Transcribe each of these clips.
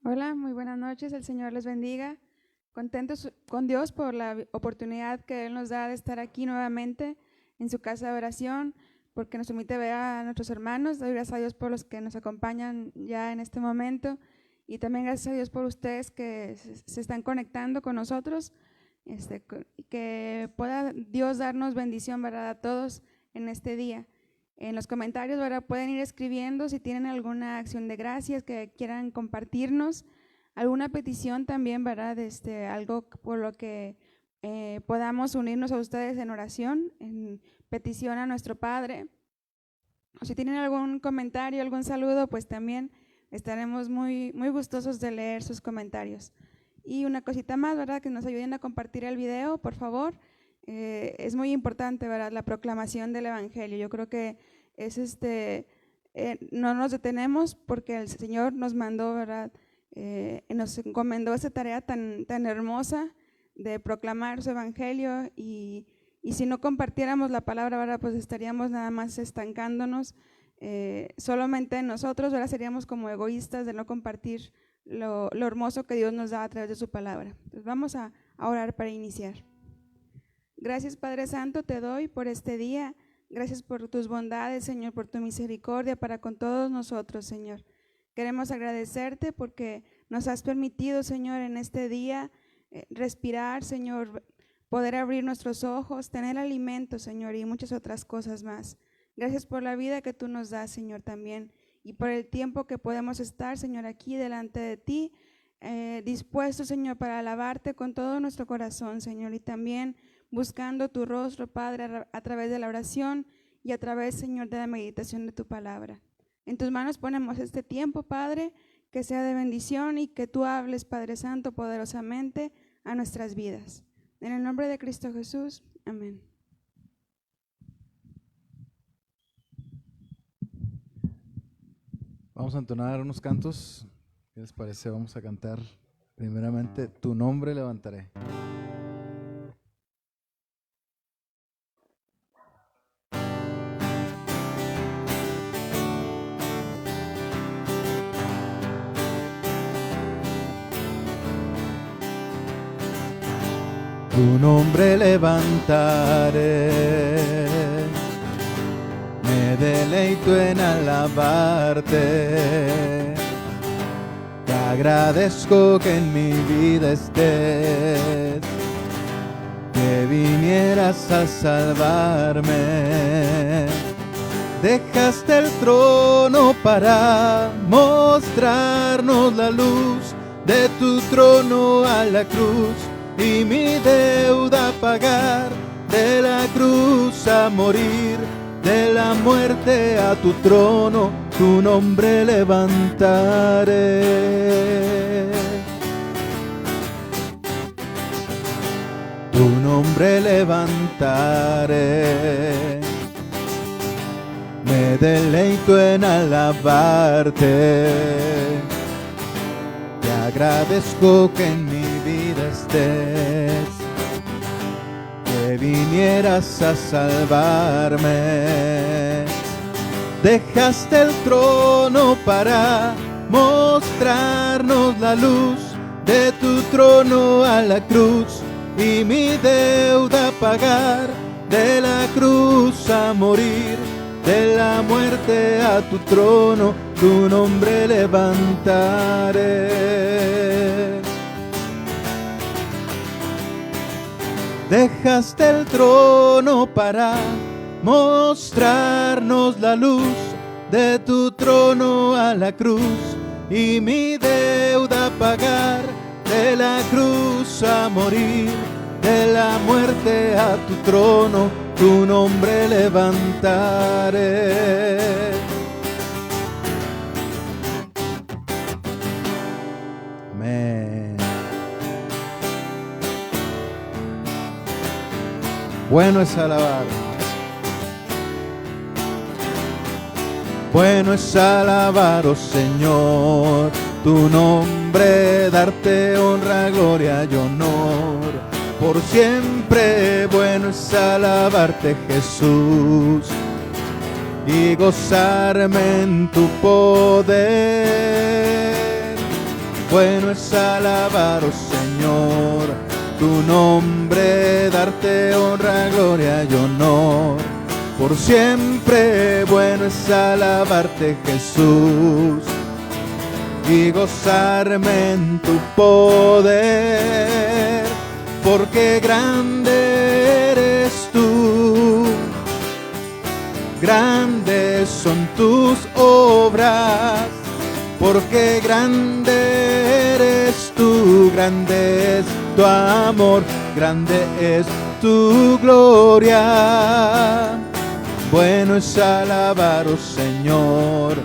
Hola, muy buenas noches, el Señor les bendiga. Contentos con Dios por la oportunidad que Él nos da de estar aquí nuevamente en su casa de oración, porque nos permite ver a nuestros hermanos. Doy gracias a Dios por los que nos acompañan ya en este momento y también gracias a Dios por ustedes que se están conectando con nosotros, que pueda Dios darnos bendición, ¿verdad?, a todos en este día. En los comentarios, ¿verdad?, pueden ir escribiendo si tienen alguna acción de gracias que quieran compartirnos, alguna petición también, ¿verdad?, algo por lo que podamos unirnos a ustedes en oración, en petición a nuestro Padre. O si tienen algún comentario, algún saludo, pues también estaremos muy gustosos de leer sus comentarios. Y una cosita más, ¿verdad?, que nos ayuden a compartir el video, por favor. Es muy importante, ¿verdad?, la proclamación del Evangelio. Yo creo que es no nos detenemos porque el Señor nos mandó, ¿verdad?, nos encomendó esa tarea tan hermosa de proclamar su Evangelio y si no compartiéramos la palabra, ¿verdad?, pues estaríamos nada más estancándonos solamente en nosotros, ¿verdad?, seríamos como egoístas de no compartir lo hermoso que Dios nos da a través de su palabra. Entonces vamos a orar para iniciar. Gracias, Padre Santo, te doy por este día. Gracias por tus bondades, Señor, por tu misericordia para con todos nosotros, Señor. Queremos agradecerte porque nos has permitido, Señor, en este día respirar, Señor, poder abrir nuestros ojos, tener alimento, Señor, y muchas otras cosas más. Gracias por la vida que tú nos das, Señor, también, y por el tiempo que podemos estar, Señor, aquí delante de ti, dispuestos, Señor, para alabarte con todo nuestro corazón, Señor, y también buscando tu rostro, Padre, a través de la oración y a través, Señor, de la meditación de tu palabra. En tus manos ponemos este tiempo, Padre, que sea de bendición y que tú hables, Padre Santo, poderosamente a nuestras vidas. En el nombre de Cristo Jesús, amén. Vamos a entonar unos cantos. ¿Qué les parece? Vamos a cantar primeramente Tu nombre levantaré. Tu nombre levantaré, me deleito en alabarte. Te agradezco que en mi vida estés, que vinieras a salvarme. Dejaste el trono para mostrarnos la luz, de tu trono a la cruz y mi deuda pagar, de la cruz a morir, de la muerte a tu trono, tu nombre levantaré. Tu nombre levantaré, me deleito en alabarte. Te agradezco que en mi vida estés, que vinieras a salvarme. Dejaste el trono para mostrarnos la luz, de tu trono a la cruz y mi deuda pagar, de la cruz a morir, de la muerte a tu trono, tu nombre levantaré. Dejaste el trono para mostrarnos la luz, de tu trono a la cruz y mi deuda pagar, de la cruz a morir, de la muerte a tu trono, tu nombre levantaré. Amén. Bueno es alabar. Bueno es alabar, oh Señor, tu nombre, darte honra, gloria y honor. Por siempre bueno es alabarte, Jesús, y gozarme en tu poder. Bueno es alabar, oh Señor, tu nombre, darte honra, gloria y honor. Por siempre bueno es alabarte, Jesús, y gozarme en tu poder, porque grande eres tú. Grandes son tus obras, porque grande eres tú, grande es tu amor, grande es tu gloria. Bueno es alabar, oh Señor,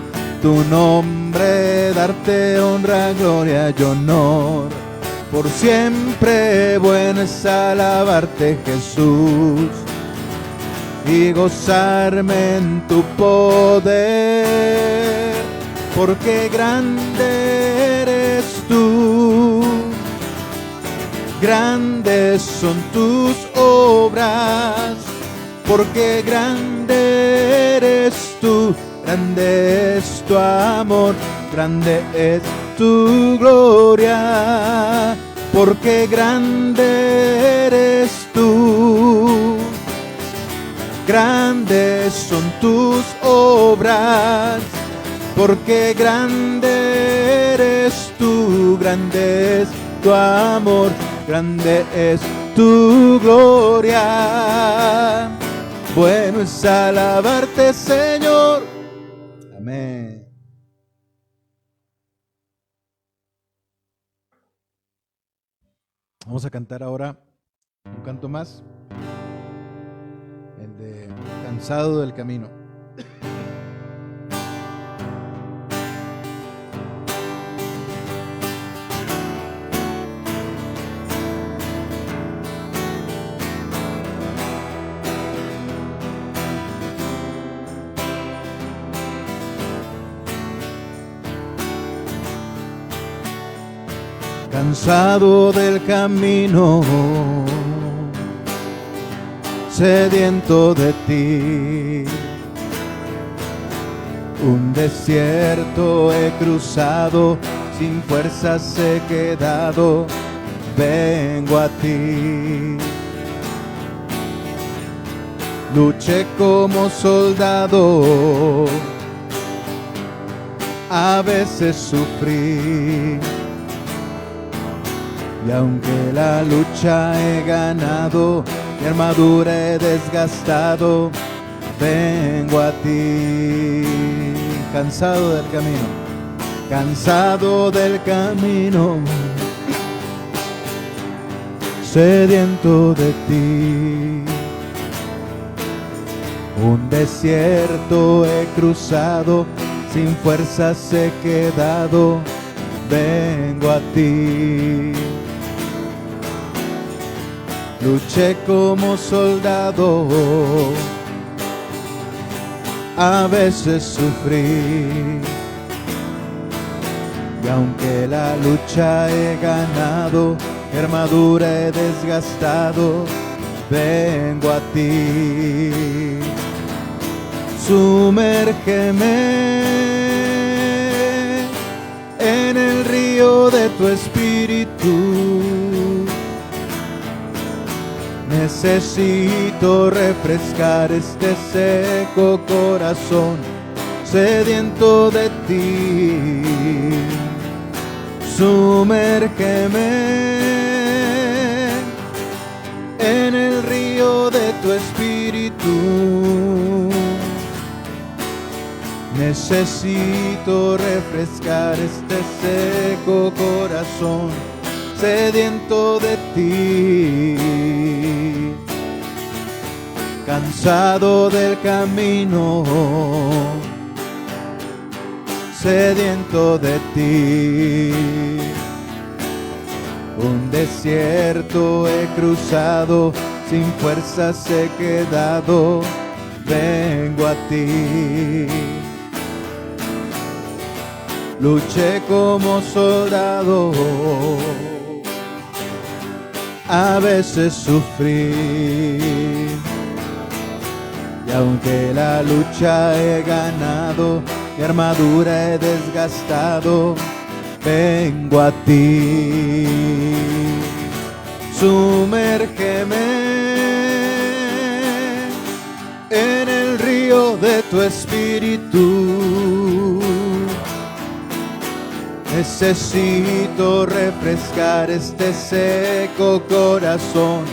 tu nombre, darte honra, gloria y honor. Por siempre bueno es alabarte, Jesús, y gozarme en tu poder, porque grande eres tú. Grandes son tus obras, porque grande eres tú, grande es tu amor, grande es tu gloria, porque grande eres tú. Grandes son tus obras, porque grande eres tú, grande es tu amor, grande es tu gloria. Bueno es alabarte, Señor. Amén. Vamos a cantar ahora un canto más, el de Cansado del Camino. Cansado del camino, sediento de ti, un desierto he cruzado, sin fuerzas he quedado, vengo a ti. Luché como soldado, a veces sufrí, y aunque la lucha he ganado, mi armadura he desgastado, vengo a ti. Cansado del camino, cansado del camino, sediento de ti. Un desierto he cruzado, sin fuerzas he quedado, vengo a ti. Luché como soldado, a veces sufrí, y aunque la lucha he ganado, mi armadura he desgastado, vengo a ti. Sumérgeme en el río de tu espíritu. Necesito refrescar este seco corazón, sediento de ti. Sumérgeme en el río de tu espíritu. Necesito refrescar este seco corazón, sediento de ti. Cansado del camino, sediento de ti. Un desierto he cruzado, sin fuerzas he quedado, vengo a ti. Luché como soldado, a veces sufrí, y aunque la lucha he ganado, mi armadura he desgastado, vengo a ti. Sumérgeme en el río de tu espíritu. Necesito refrescar este seco corazón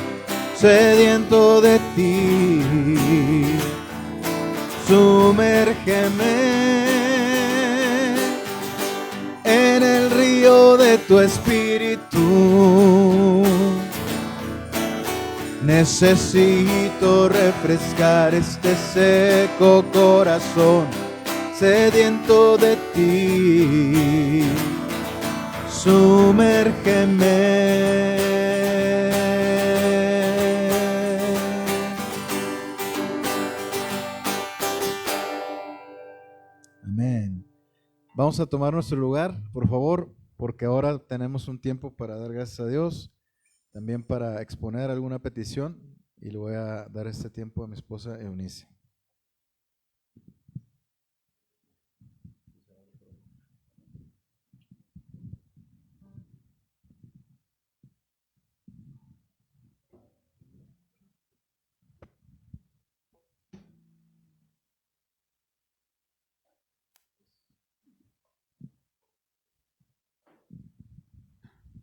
sediento de ti. Sumérgeme en el río de tu espíritu. Necesito refrescar este seco corazón sediento de ti. Sumérgeme. Amén. Vamos a tomar nuestro lugar, por favor, porque ahora tenemos un tiempo para dar gracias a Dios, también para exponer alguna petición, y le voy a dar este tiempo a mi esposa Eunice.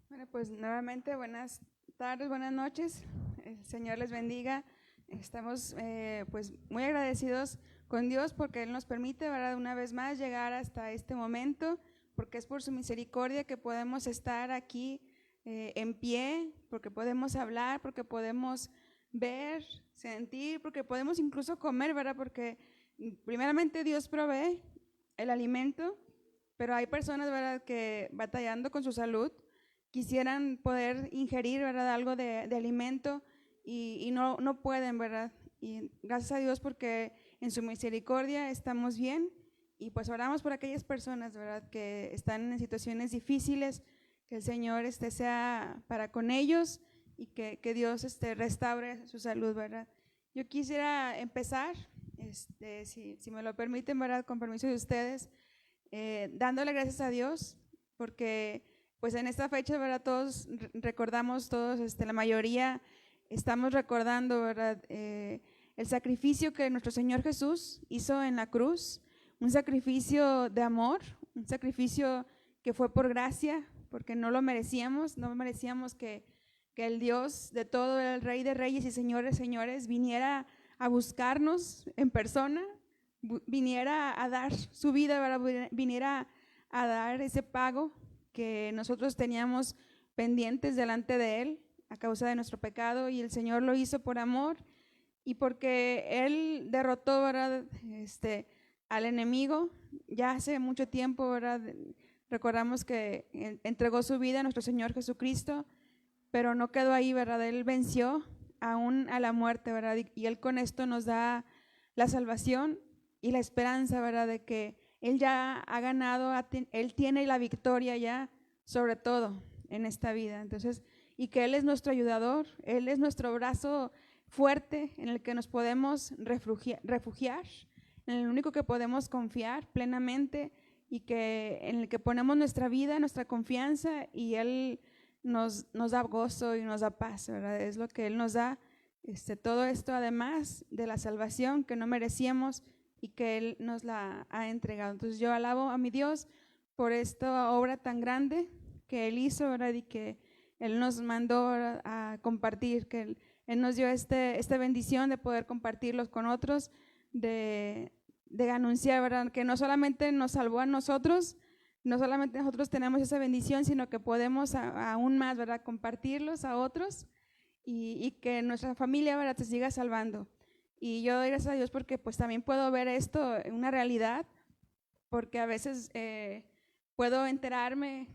Bueno, pues nuevamente buenas tardes, buenas noches. El Señor les bendiga. Estamos pues muy agradecidos con Dios porque Él nos permite, ¿verdad?, una vez más llegar hasta este momento, porque es por su misericordia que podemos estar aquí en pie, porque podemos hablar, porque podemos ver, sentir, porque podemos incluso comer, ¿verdad? Porque primeramente Dios provee el alimento, pero hay personas, ¿verdad?, que batallando con su salud quisieran poder ingerir, ¿verdad?, algo de alimento y no pueden, ¿verdad? Y gracias a Dios porque en su misericordia estamos bien, y pues oramos por aquellas personas, ¿verdad?, que están en situaciones difíciles, que el Señor sea para con ellos y que Dios restaure su salud, ¿verdad? Yo quisiera empezar, si me lo permiten, ¿verdad?, con permiso de ustedes, dándole gracias a Dios porque pues en esta fecha, ¿verdad?, todos recordamos, la mayoría estamos recordando, ¿verdad?, el sacrificio que nuestro Señor Jesús hizo en la cruz, un sacrificio de amor, un sacrificio que fue por gracia, porque no lo merecíamos, no merecíamos que el Dios de todo, el Rey de Reyes y Señor de Señores, viniera a buscarnos en persona, viniera a dar su vida, ¿verdad?, viniera a dar ese pago que nosotros teníamos pendientes delante de Él a causa de nuestro pecado, y el Señor lo hizo por amor y porque Él derrotó, ¿verdad?, al enemigo ya hace mucho tiempo, ¿verdad? Recordamos que entregó su vida a nuestro Señor Jesucristo, pero no quedó ahí, ¿verdad? Él venció aún a la muerte, ¿verdad? Y Él con esto nos da la salvación y la esperanza, ¿verdad?, de que Él ya ha ganado, Él tiene la victoria ya sobre todo en esta vida. Entonces, y que Él es nuestro ayudador, Él es nuestro brazo fuerte en el que nos podemos refugiar, en el único que podemos confiar plenamente y en el que ponemos nuestra vida, nuestra confianza, y Él nos da gozo y nos da paz, ¿verdad? Es lo que Él nos da, todo esto además de la salvación que no merecíamos y que Él nos la ha entregado. Entonces yo alabo a mi Dios por esta obra tan grande que Él hizo, ¿verdad?, y que Él nos mandó a compartir, que Él nos dio esta bendición de poder compartirlos con otros, de anunciar, ¿verdad?, que no solamente nos salvó a nosotros, no solamente nosotros tenemos esa bendición, sino que podemos aún más, ¿verdad?, compartirlos a otros y que nuestra familia, ¿verdad?, se siga salvando. Y yo doy gracias a Dios porque pues también puedo ver esto en una realidad, porque a veces puedo enterarme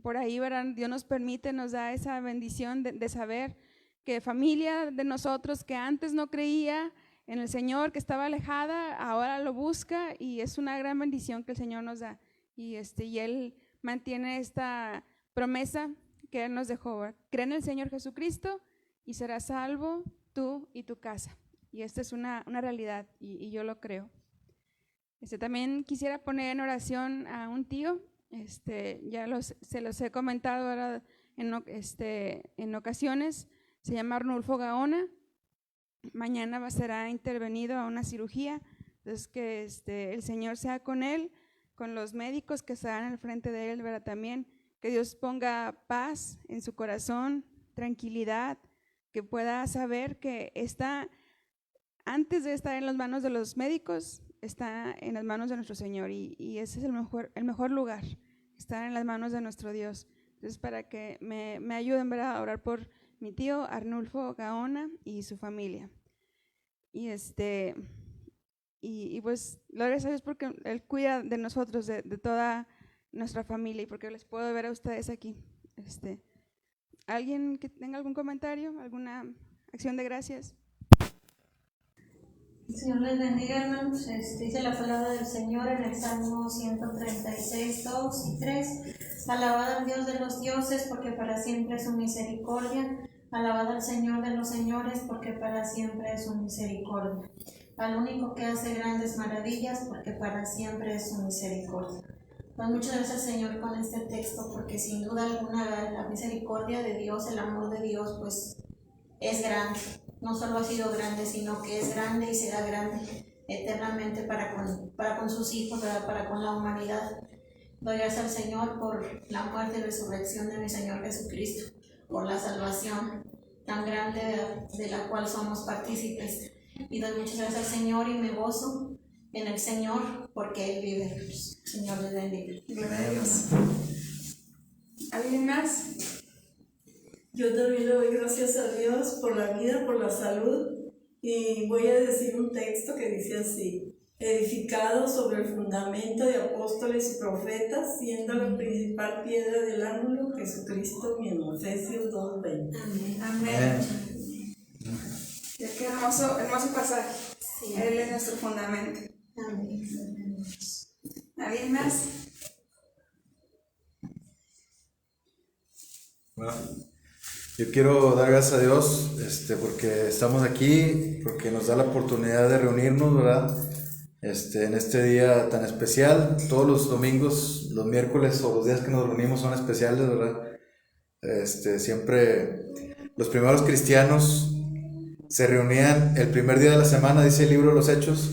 por ahí, ¿verdad? Dios nos permite, nos da esa bendición de saber que familia de nosotros que antes no creía en el Señor, que estaba alejada, ahora lo busca, y es una gran bendición que el Señor nos da. Y Él mantiene esta promesa que Él nos dejó, ¿verdad? Cree en el Señor Jesucristo y serás salvo tú y tu casa. Y esta es una realidad y yo lo creo. También quisiera poner en oración a un tío Se los he comentado ahora en ocasiones. Se llama Arnulfo Gaona. Mañana será intervenido a una cirugía. Entonces que el Señor sea con él, con los médicos que estarán al frente de él, ¿verdad? También que Dios ponga paz en su corazón, tranquilidad, que pueda saber que está, antes de estar en las manos de los médicos, está en las manos de nuestro Señor, y ese es el mejor lugar, estar en las manos de nuestro Dios. Entonces, para que me ayuden, ¿verdad?, a orar por mi tío Arnulfo Gaona y su familia. Y pues, glorias a Dios porque Él cuida de nosotros, de toda nuestra familia, y porque les puedo ver a ustedes aquí. ¿Alguien que tenga algún comentario, alguna acción de gracias? El Señor les bendiga, hermanos. Dice la palabra del Señor en el Salmo 136, 2 y 3. Alabad al Dios de los dioses, porque para siempre es su misericordia. Alabad al Señor de los señores, porque para siempre es su misericordia. Al único que hace grandes maravillas, porque para siempre es su misericordia. Pues muchas gracias, Señor, con este texto, porque sin duda alguna la misericordia de Dios, el amor de Dios, pues es grande. No solo ha sido grande, sino que es grande y será grande eternamente para con sus hijos, ¿verdad?, para con la humanidad. Doy gracias al Señor por la muerte y resurrección de mi Señor Jesucristo, por la salvación tan grande de la cual somos partícipes. Y doy muchas gracias al Señor y me gozo en el Señor porque Él vive. Señor, les bendiga. Gloria a Dios. ¿Alguien más? Yo también le doy gracias a Dios por la vida, por la salud, y voy a decir un texto que dice así: edificado sobre el fundamento de apóstoles y profetas, siendo la principal piedra del ángulo Jesucristo mismo. Efesios 2:20. Amén. Amén. Qué hermoso pasaje. Sí. Él es nuestro fundamento. Amén. ¿Alguien más? Bueno, yo quiero dar gracias a Dios porque estamos aquí, porque nos da la oportunidad de reunirnos, ¿verdad? En este día tan especial. Todos los domingos, los miércoles o los días que nos reunimos son especiales, ¿verdad? Siempre los primeros cristianos se reunían el primer día de la semana, dice el libro de los Hechos,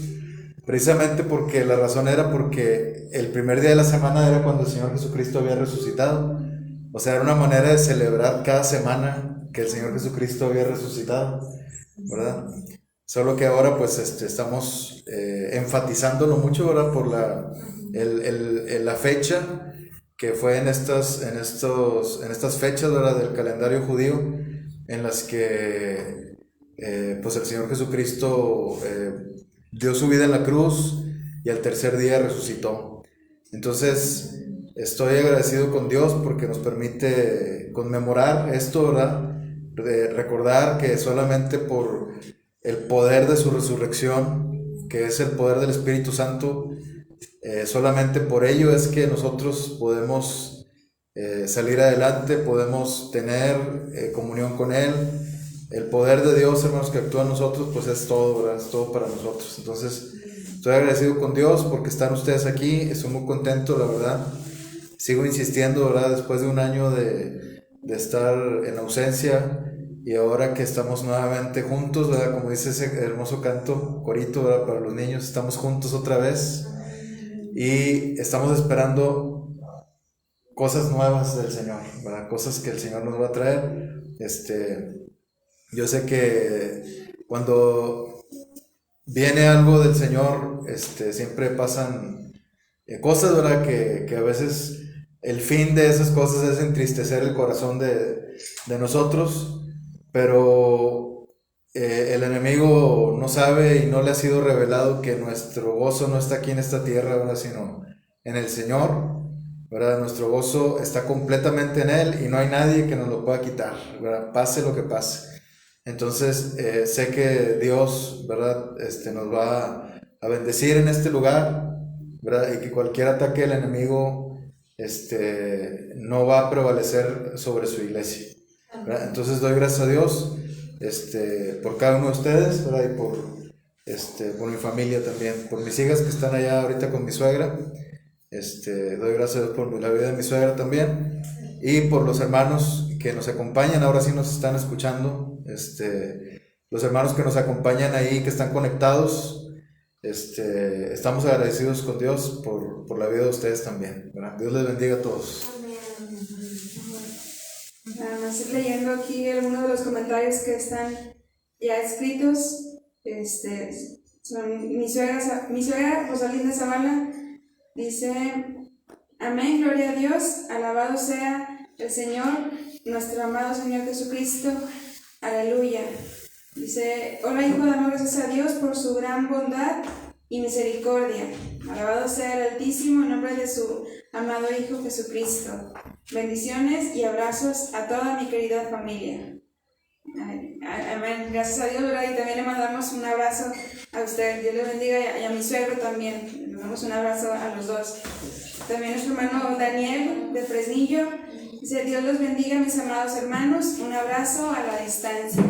precisamente porque la razón era porque el primer día de la semana era cuando el Señor Jesucristo había resucitado. O sea, era una manera de celebrar cada semana que el Señor Jesucristo había resucitado, ¿verdad? Solo que ahora pues estamos enfatizándolo mucho, ¿verdad? Por la fecha que fue en estas fechas, ¿verdad?, del calendario judío, en las que pues el Señor Jesucristo dio su vida en la cruz y al tercer día resucitó. Entonces estoy agradecido con Dios porque nos permite conmemorar esto, ¿verdad? De recordar que solamente por el poder de su resurrección, que es el poder del Espíritu Santo, solamente por ello es que nosotros podemos salir adelante, podemos tener comunión con Él. El poder de Dios, hermanos, que actúa en nosotros, pues es todo, ¿verdad? Es todo para nosotros. Entonces, estoy agradecido con Dios porque están ustedes aquí. Estoy muy contento, la verdad. Sigo insistiendo, ¿verdad? Después de un año de estar en ausencia, y ahora que estamos nuevamente juntos, ¿verdad? Como dice ese hermoso canto, corito, ¿verdad?, para los niños, estamos juntos otra vez y estamos esperando cosas nuevas del Señor, ¿verdad? Cosas que el Señor nos va a traer. Yo sé que cuando viene algo del Señor, siempre pasan cosas, ¿verdad?, que a veces el fin de esas cosas es entristecer el corazón de nosotros, pero el enemigo no sabe y no le ha sido revelado que nuestro gozo no está aquí en esta tierra, ¿verdad?, sino en el Señor, ¿verdad? Nuestro gozo está completamente en Él y no hay nadie que nos lo pueda quitar, ¿verdad?, pase lo que pase. Entonces sé que Dios, ¿verdad?, nos va a bendecir en este lugar, ¿verdad?, y que cualquier ataque del enemigo no va a prevalecer sobre su iglesia, ¿verdad? Entonces doy gracias a Dios por cada uno de ustedes, ¿verdad?, y por mi familia también, por mis hijas que están allá ahorita con mi suegra. Doy gracias a Dios por la vida de mi suegra también y por los hermanos que nos acompañan, ahora sí nos están escuchando, los hermanos que nos acompañan ahí, que están conectados, estamos agradecidos con Dios por la vida de ustedes también, ¿verdad? Dios les bendiga a todos. Nada más leyendo aquí algunos de los comentarios que están ya escritos, son mi suegra Rosalinda Zavala dice: amén, gloria a Dios, alabado sea el Señor, nuestro amado Señor Jesucristo, aleluya. Dice: hola hijo, damos gracias a Dios por su gran bondad y misericordia, alabado sea el Altísimo en nombre de su amado Hijo Jesucristo. Bendiciones y abrazos a toda mi querida familia. Amén, gracias a Dios, ¿verdad? Y también le mandamos un abrazo a usted. Dios le bendiga, y a mi suegro también. Le mandamos un abrazo a los dos. También nuestro hermano Daniel de Fresnillo dice: Dios los bendiga, mis amados hermanos. Un abrazo a la distancia.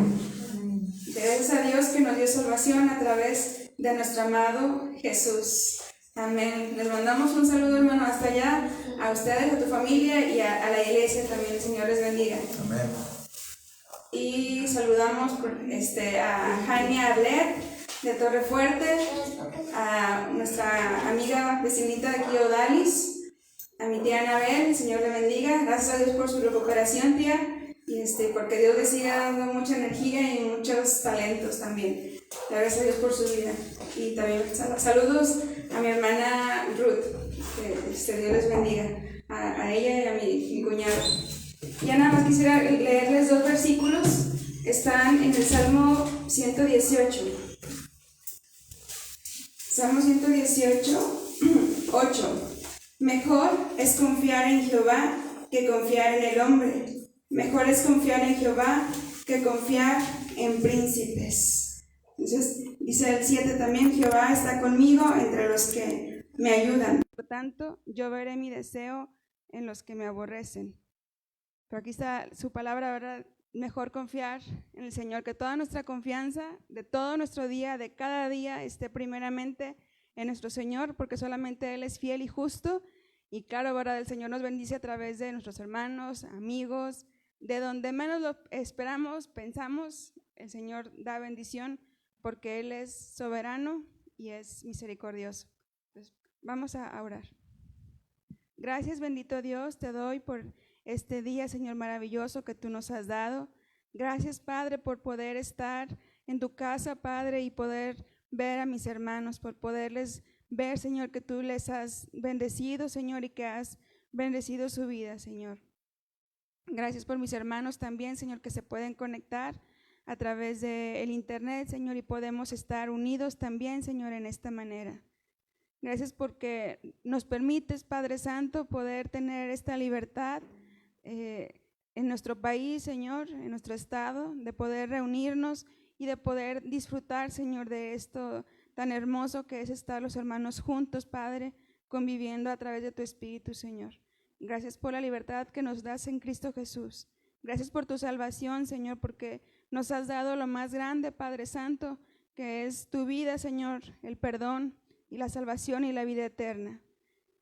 Gracias a Dios que nos dio salvación a través de nuestro amado Jesús. Amén. Les mandamos un saludo, hermano, hasta allá, a ustedes, a tu familia y a la iglesia también. El Señor les bendiga. Amén. Y saludamos a Jaime Arlet de Torrefuerte, a nuestra amiga vecinita de aquí, Odalis, a mi tía Anabel. El Señor le bendiga. Gracias a Dios por su recuperación, tía, y porque Dios le siga dando mucha energía y muchos talentos también. Gracias a Dios por su vida. Y también saludos a mi hermana Ruth, que Dios les bendiga, a ella y a mi cuñado. Ya nada más quisiera leerles 2 versículos, están en el Salmo 118. Salmo 118, 8. Mejor es confiar en Jehová que confiar en el hombre. Mejor es confiar en Jehová que confiar en príncipes. Entonces, dice el 7 también: Jehová está conmigo entre los que me ayudan. Por tanto, yo veré mi deseo en los que me aborrecen. Pero aquí está su palabra, ¿verdad? Mejor confiar en el Señor, que toda nuestra confianza de todo nuestro día, de cada día, esté primeramente en nuestro Señor, porque solamente Él es fiel y justo. Y claro, ¿verdad? El Señor nos bendice a través de nuestros hermanos, amigos, de donde menos lo esperamos, pensamos, el Señor da bendición, porque Él es soberano y es misericordioso. Entonces, vamos a orar. Gracias, bendito Dios, te doy por este día, Señor, maravilloso que tú nos has dado. Gracias, Padre, por poder estar en tu casa, Padre, y poder ver a mis hermanos, por poderles ver, Señor, que tú les has bendecido, Señor, y que has bendecido su vida, Señor. Gracias por mis hermanos también, Señor, que se pueden conectar a través del internet, Señor, y podemos estar unidos también, Señor, en esta manera. Gracias porque nos permites, Padre Santo, poder tener esta libertad en nuestro país, Señor, en nuestro estado, de poder reunirnos y de poder disfrutar, Señor, de esto tan hermoso que es estar los hermanos juntos, Padre, conviviendo a través de tu Espíritu, Señor. Gracias por la libertad que nos das en Cristo Jesús. Gracias por tu salvación, Señor, porque nos has dado lo más grande, Padre Santo, que es tu vida, Señor, el perdón y la salvación y la vida eterna.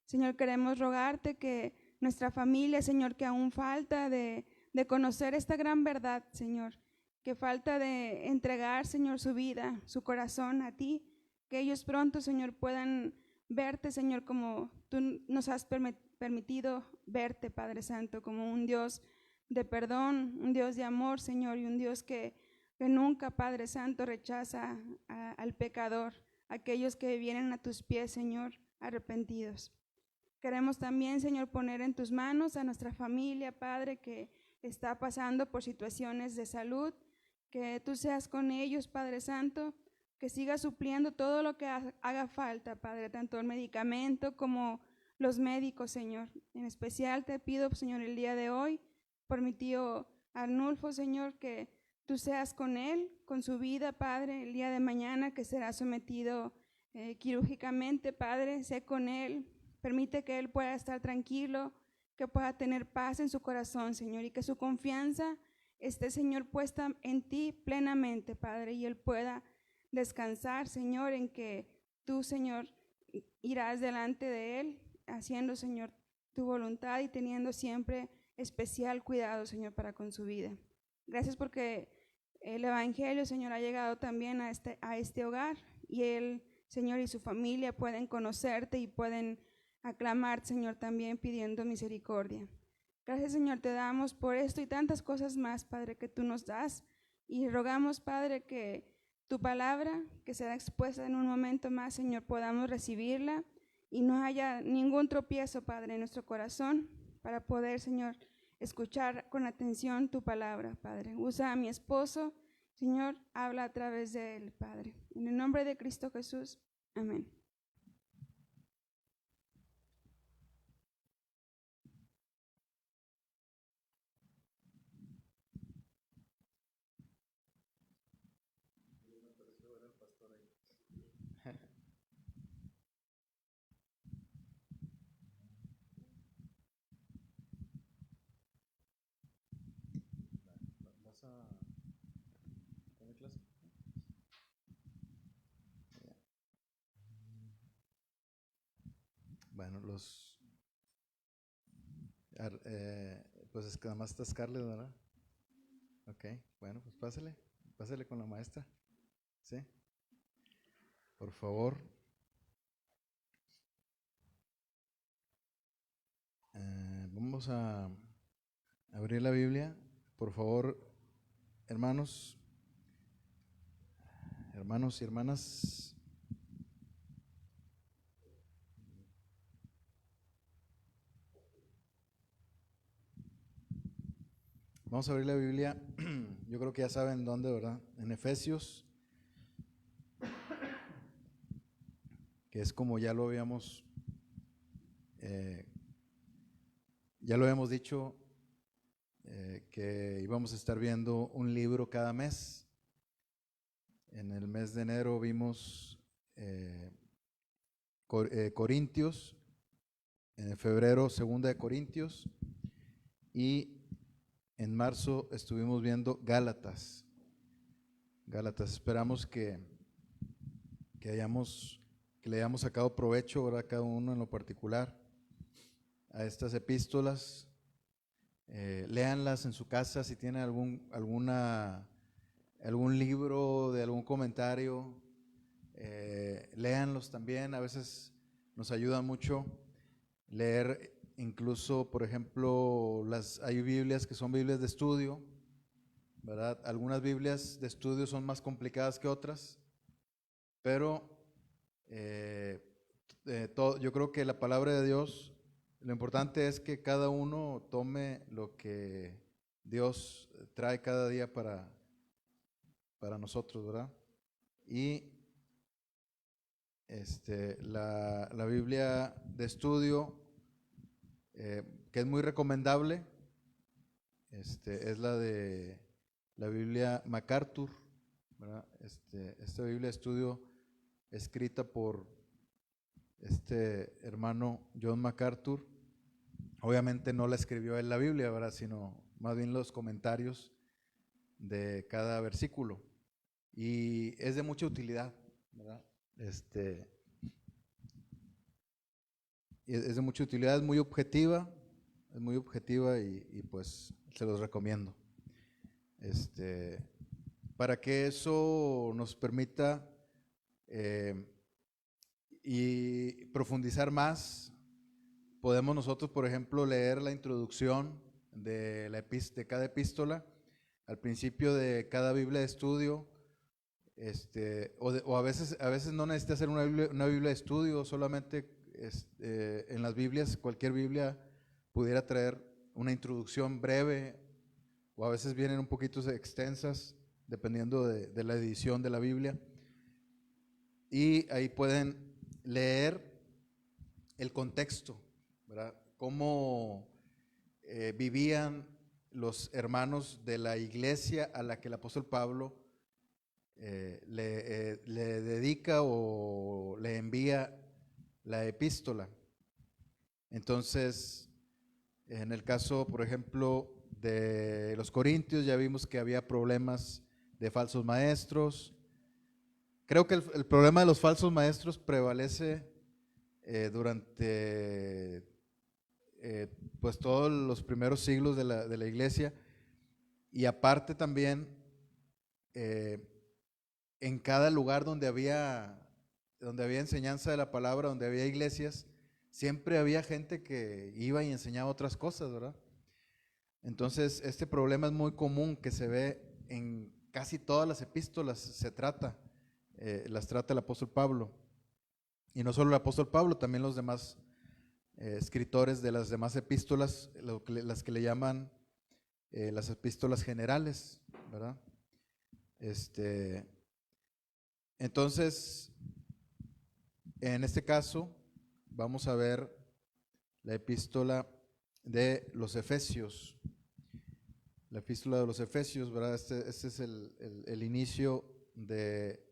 Señor, queremos rogarte que nuestra familia, Señor, que aún falta de conocer esta gran verdad, Señor, que falta de entregar, Señor, su vida, su corazón a ti, que ellos pronto, Señor, puedan verte, Señor, como tú nos has permitido verte, Padre Santo, como un Dios de perdón, un Dios de amor, Señor, y un Dios que nunca, Padre Santo, rechaza al pecador, aquellos que vienen a tus pies, Señor, arrepentidos. Queremos también, Señor, poner en tus manos a nuestra familia, Padre, que está pasando por situaciones de salud, que tú seas con ellos, Padre Santo, que sigas supliendo todo lo que haga falta, Padre, tanto el medicamento como los médicos, Señor. En especial te pido, Señor, el día de hoy, por mi tío Arnulfo, Señor, que tú seas con él, con su vida, Padre, el día de mañana que será sometido quirúrgicamente, Padre, sé con él. Permite que él pueda estar tranquilo, que pueda tener paz en su corazón, Señor, y que su confianza esté, Señor, puesta en ti plenamente, Padre, y él pueda descansar, Señor, en que tú, Señor, irás delante de él haciendo, Señor, tu voluntad y teniendo siempre especial cuidado, Señor, para con su vida. Gracias porque el Evangelio, Señor, ha llegado también a este hogar y él, Señor, y su familia pueden conocerte y pueden aclamar, Señor, también pidiendo misericordia. Gracias, Señor, te damos por esto y tantas cosas más, Padre, que tú nos das. Y rogamos, Padre, que tu palabra, que será expuesta en un momento más, Señor, podamos recibirla y no haya ningún tropiezo, Padre, en nuestro corazón para poder, Señor, escuchar con atención tu palabra, Padre. Usa a mi esposo, Señor, habla a través de él, Padre. En el nombre de Cristo Jesús, amén. ¿Tiene clase? Bueno, pues es que nada más está Scarlett, ¿verdad? Ok, bueno, pues pásale con la maestra, ¿sí? Por favor. Vamos a abrir la Biblia, por favor, hermanos y hermanas. Vamos a abrir la Biblia, yo creo que ya saben dónde, ¿verdad? En Efesios, que es como ya lo habíamos dicho, que íbamos a estar viendo un libro cada mes. En el mes de enero vimos Corintios, en febrero 2 de Corintios y en marzo estuvimos viendo Gálatas. Esperamos que le hayamos sacado provecho, ¿verdad? Cada uno en lo particular a estas epístolas. Léanlas en su casa si tienen algún libro de algún comentario, léanlos también. A veces nos ayuda mucho leer, incluso, por ejemplo, hay Biblias que son Biblias de estudio, ¿verdad? Algunas Biblias de estudio son más complicadas que otras, pero yo creo que la palabra de Dios, lo importante es que cada uno tome lo que Dios trae cada día para nosotros, ¿verdad? Y la Biblia de estudio, que es muy recomendable, es la Biblia MacArthur, ¿verdad? Esta Biblia de estudio escrita por hermano John MacArthur. Obviamente no la escribió él la Biblia, ¿verdad? Sino más bien los comentarios de cada versículo. Y es de mucha utilidad, ¿verdad? Es de mucha utilidad, es muy objetiva y pues se los recomiendo. Para que eso nos permita y profundizar más, podemos nosotros, por ejemplo, leer la introducción de cada epístola al principio de cada Biblia de estudio, o a veces no necesita ser una Biblia de estudio, solamente en las Biblias, cualquier Biblia pudiera traer una introducción breve, o a veces vienen un poquito extensas, dependiendo de la edición de la Biblia, y ahí pueden leer el contexto, ¿verdad? Cómo vivían los hermanos de la iglesia a la que el apóstol Pablo le dedica o le envía la epístola. Entonces, en el caso, por ejemplo, de los corintios, ya vimos que había problemas de falsos maestros. Creo que el problema de los falsos maestros prevalece durante pues todos los primeros siglos de la iglesia, y aparte también en cada lugar donde había enseñanza de la palabra, donde había iglesias, siempre había gente que iba y enseñaba otras cosas, ¿verdad? Entonces este problema es muy común, que se ve en casi todas las epístolas, las trata el apóstol Pablo. Y no solo el apóstol Pablo, también los demás escritores de las demás epístolas, las que le llaman las epístolas generales, ¿verdad? Entonces, en este caso, vamos a ver la epístola de los Efesios. La epístola de los Efesios, ¿verdad? Este es el inicio de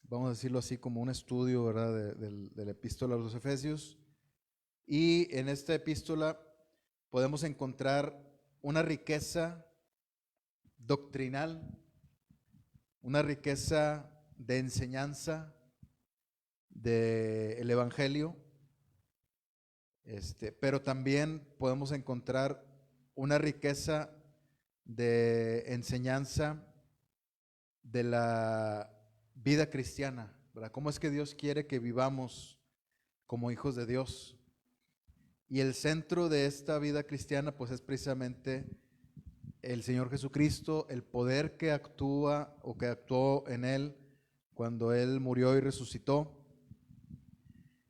vamos a decirlo así, como un estudio, ¿verdad? de la epístola de los Efesios. Y en esta epístola podemos encontrar una riqueza doctrinal, una riqueza de enseñanza del Evangelio, pero también podemos encontrar una riqueza de enseñanza de la vida cristiana, ¿verdad? ¿Cómo es que Dios quiere que vivamos como hijos de Dios? Y el centro de esta vida cristiana pues es precisamente el Señor Jesucristo, el poder que actúa o que actuó en Él cuando Él murió y resucitó.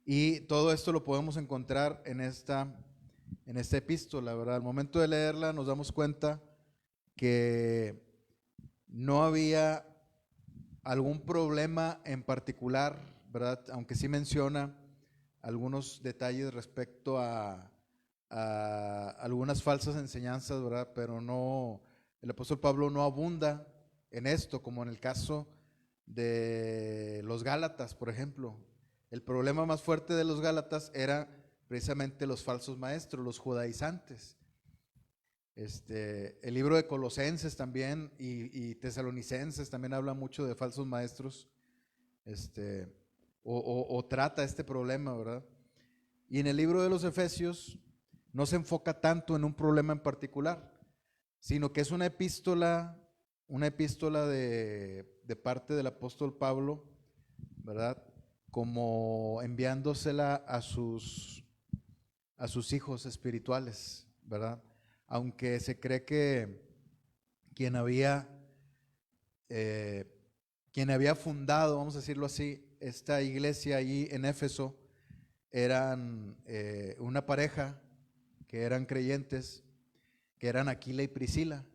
Y todo esto lo podemos encontrar en esta epístola, ¿verdad? Al momento de leerla nos damos cuenta que no había algún problema en particular, ¿verdad? Aunque sí menciona algunos detalles respecto a algunas falsas enseñanzas, ¿verdad? Pero no, el apóstol Pablo no abunda en esto, como en el caso de los Gálatas, por ejemplo. El problema más fuerte de los Gálatas era precisamente los falsos maestros, los judaizantes. El libro de Colosenses también y Tesalonicenses también habla mucho de falsos maestros, o trata este problema, ¿verdad? Y en el libro de los Efesios no se enfoca tanto en un problema en particular, sino que es una epístola de parte del apóstol Pablo, ¿verdad? Como enviándosela a sus hijos espirituales, ¿verdad? Aunque se cree que quien había fundado, vamos a decirlo así, esta iglesia allí en Éfeso, eran una pareja que eran creyentes, que eran Aquila y Priscila,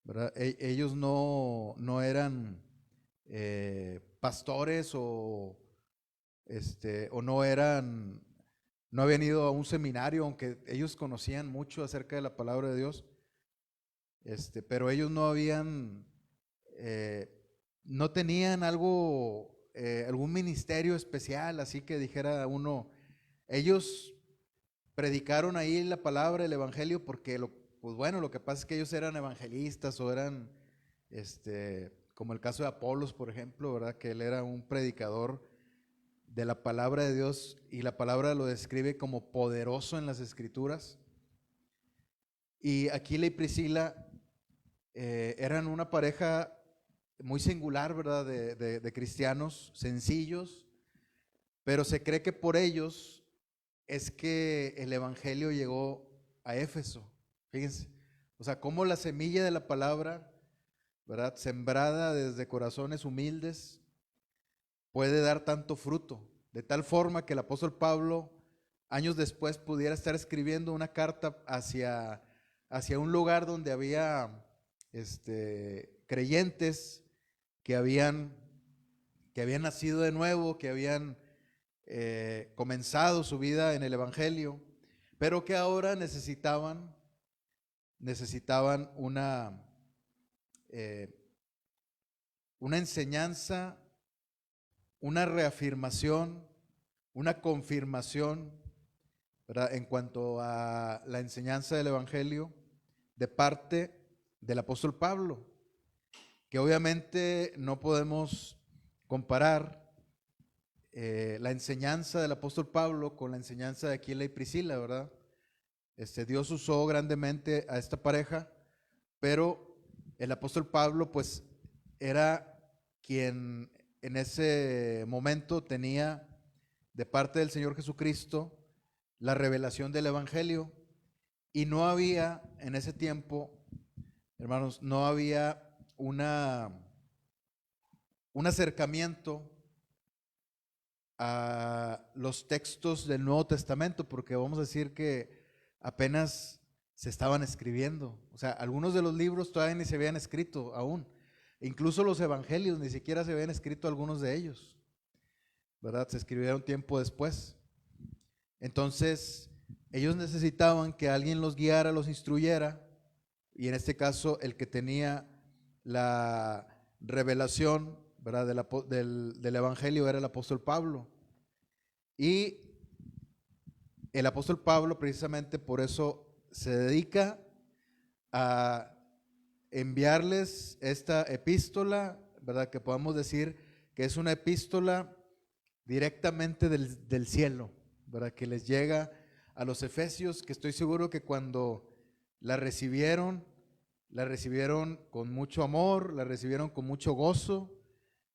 ¿verdad? Ellos no eran pastores o no habían ido a un seminario, aunque ellos conocían mucho acerca de la palabra de Dios, pero ellos no tenían algún ministerio especial, así que dijera uno, ellos predicaron ahí la palabra, el evangelio, porque pues bueno, lo que pasa es que ellos eran evangelistas o eran, como el caso de Apolos, por ejemplo, ¿verdad? Que él era un predicador de la palabra de Dios y la palabra lo describe como poderoso en las escrituras. Y Aquila y Priscila eran una pareja muy singular, ¿verdad? De cristianos sencillos, pero se cree que por ellos es que el evangelio llegó a Éfeso. Fíjense, o sea, cómo la semilla de la palabra, ¿verdad? Sembrada desde corazones humildes, puede dar tanto fruto, de tal forma que el apóstol Pablo, años después, pudiera estar escribiendo una carta hacia un lugar donde había creyentes que habían nacido de nuevo, que habían comenzado su vida en el evangelio, pero que ahora necesitaban una enseñanza, una reafirmación, una confirmación, ¿verdad? En cuanto a la enseñanza del evangelio de parte del apóstol Pablo, que obviamente no podemos comparar la enseñanza del apóstol Pablo con la enseñanza de Aquila y Priscila, ¿verdad? Dios usó grandemente a esta pareja, pero el apóstol Pablo pues era quien en ese momento tenía de parte del Señor Jesucristo la revelación del Evangelio, y no había en ese tiempo, hermanos, no había un acercamiento a los textos del Nuevo Testamento, porque vamos a decir que apenas se estaban escribiendo. O sea, algunos de los libros todavía ni se habían escrito aún. Incluso los evangelios ni siquiera se habían escrito algunos de ellos, ¿verdad? Se escribieron tiempo después. Entonces, ellos necesitaban que alguien los guiara, los instruyera, y en este caso el que tenía la revelación, ¿verdad?, del evangelio era el apóstol Pablo. Y el apóstol Pablo precisamente por eso se dedica a enviarles esta epístola, ¿verdad?, que podemos decir que es una epístola directamente del cielo, ¿verdad?, que les llega a los efesios, que estoy seguro que cuando la recibieron con mucho amor, la recibieron con mucho gozo.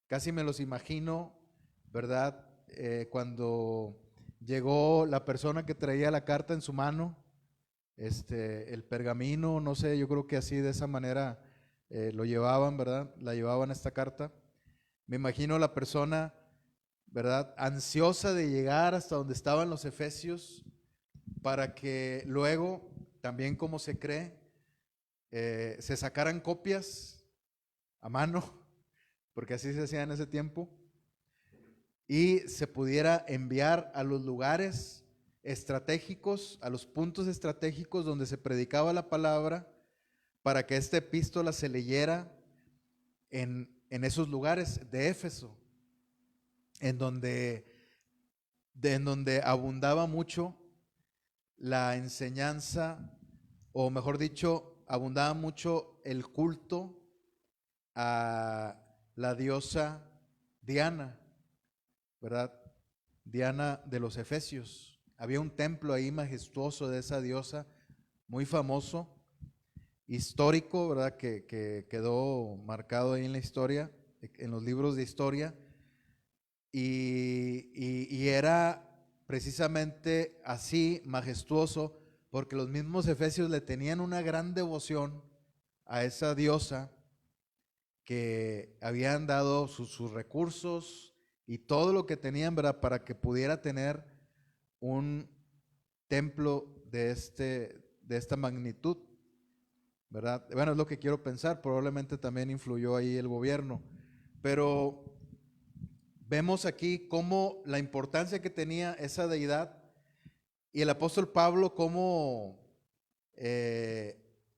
Casi me los imagino, ¿verdad?, cuando llegó la persona que traía la carta en su mano, el pergamino, no sé, yo creo que así de esa manera lo llevaban, ¿verdad? La llevaban esta carta. Me imagino la persona, ¿verdad?, ansiosa de llegar hasta donde estaban los efesios para que luego, también como se cree, se sacaran copias a mano, porque así se hacía en ese tiempo, y se pudiera enviar a los lugares estratégicos, a los puntos estratégicos donde se predicaba la palabra, para que esta epístola se leyera en esos lugares de Éfeso, en donde abundaba mucho la enseñanza, o mejor dicho, abundaba mucho el culto a la diosa Diana, ¿verdad? Diana de los Efesios. Había un templo ahí majestuoso de esa diosa, muy famoso, histórico, ¿verdad?, que quedó marcado ahí en la historia, en los libros de historia, y era precisamente así majestuoso porque los mismos efesios le tenían una gran devoción a esa diosa, que habían dado sus recursos y todo lo que tenían, ¿verdad?, para que pudiera tener un templo de esta magnitud, ¿verdad? Bueno, es lo que quiero pensar, probablemente también influyó ahí el gobierno, pero vemos aquí cómo la importancia que tenía esa deidad, y el apóstol Pablo cómo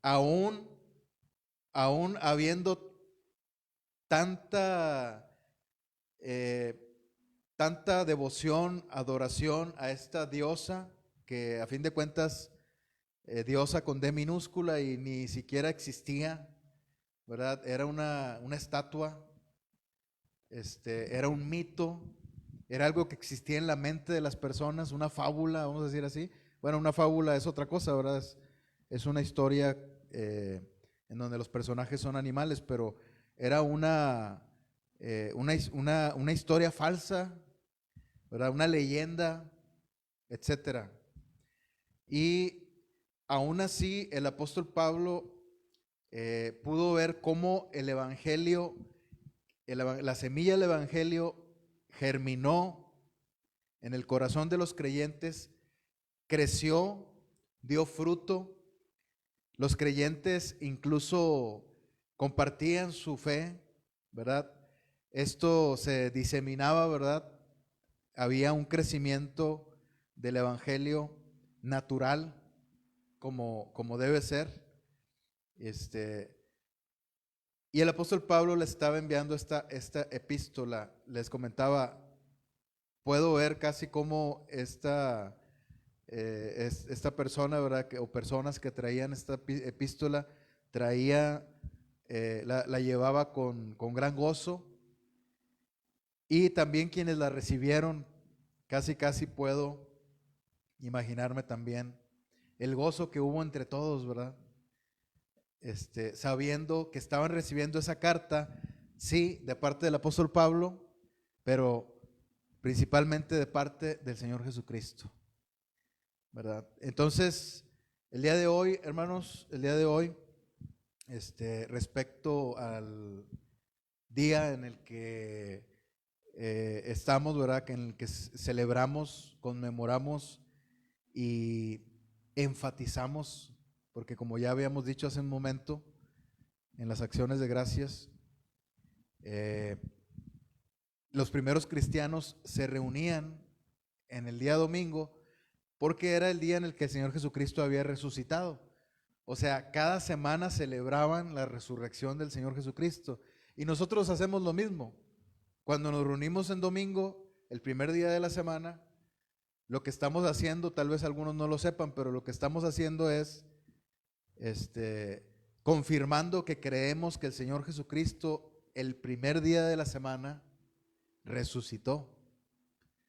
aún habiendo tanta devoción, adoración a esta diosa, que a fin de cuentas diosa con D minúscula y ni siquiera existía, ¿verdad? Era una estatua, era un mito, era algo que existía en la mente de las personas, una fábula, vamos a decir así. Bueno, una fábula es otra cosa, ¿verdad? Es una historia en donde los personajes son animales, pero era una historia falsa, ¿verdad?, una leyenda, etcétera. Y aún así el apóstol Pablo pudo ver cómo el evangelio, la semilla del evangelio germinó en el corazón de los creyentes, creció, dio fruto. Los creyentes incluso compartían su fe, ¿verdad? Esto se diseminaba, ¿verdad? Había un crecimiento del evangelio natural, como debe ser. Y el apóstol Pablo les estaba enviando esta epístola. Les comentaba, puedo ver casi como esta persona, ¿verdad?, o personas que traían esta epístola, la llevaba con gran gozo, y también quienes la recibieron. Casi puedo imaginarme también el gozo que hubo entre todos, ¿verdad? Sabiendo que estaban recibiendo esa carta, sí, de parte del apóstol Pablo, pero principalmente de parte del Señor Jesucristo, ¿verdad? Entonces, el día de hoy, hermanos, respecto al día en el que estamos, ¿verdad? En el que celebramos, conmemoramos y enfatizamos, porque como ya habíamos dicho hace un momento, en las acciones de gracias, los primeros cristianos se reunían en el día domingo porque era el día en el que el Señor Jesucristo había resucitado. O sea, cada semana celebraban la resurrección del Señor Jesucristo. Y nosotros hacemos lo mismo. Cuando nos reunimos en domingo, el primer día de la semana, lo que estamos haciendo, tal vez algunos no lo sepan, pero lo que estamos haciendo es confirmando que creemos que el Señor Jesucristo el primer día de la semana resucitó,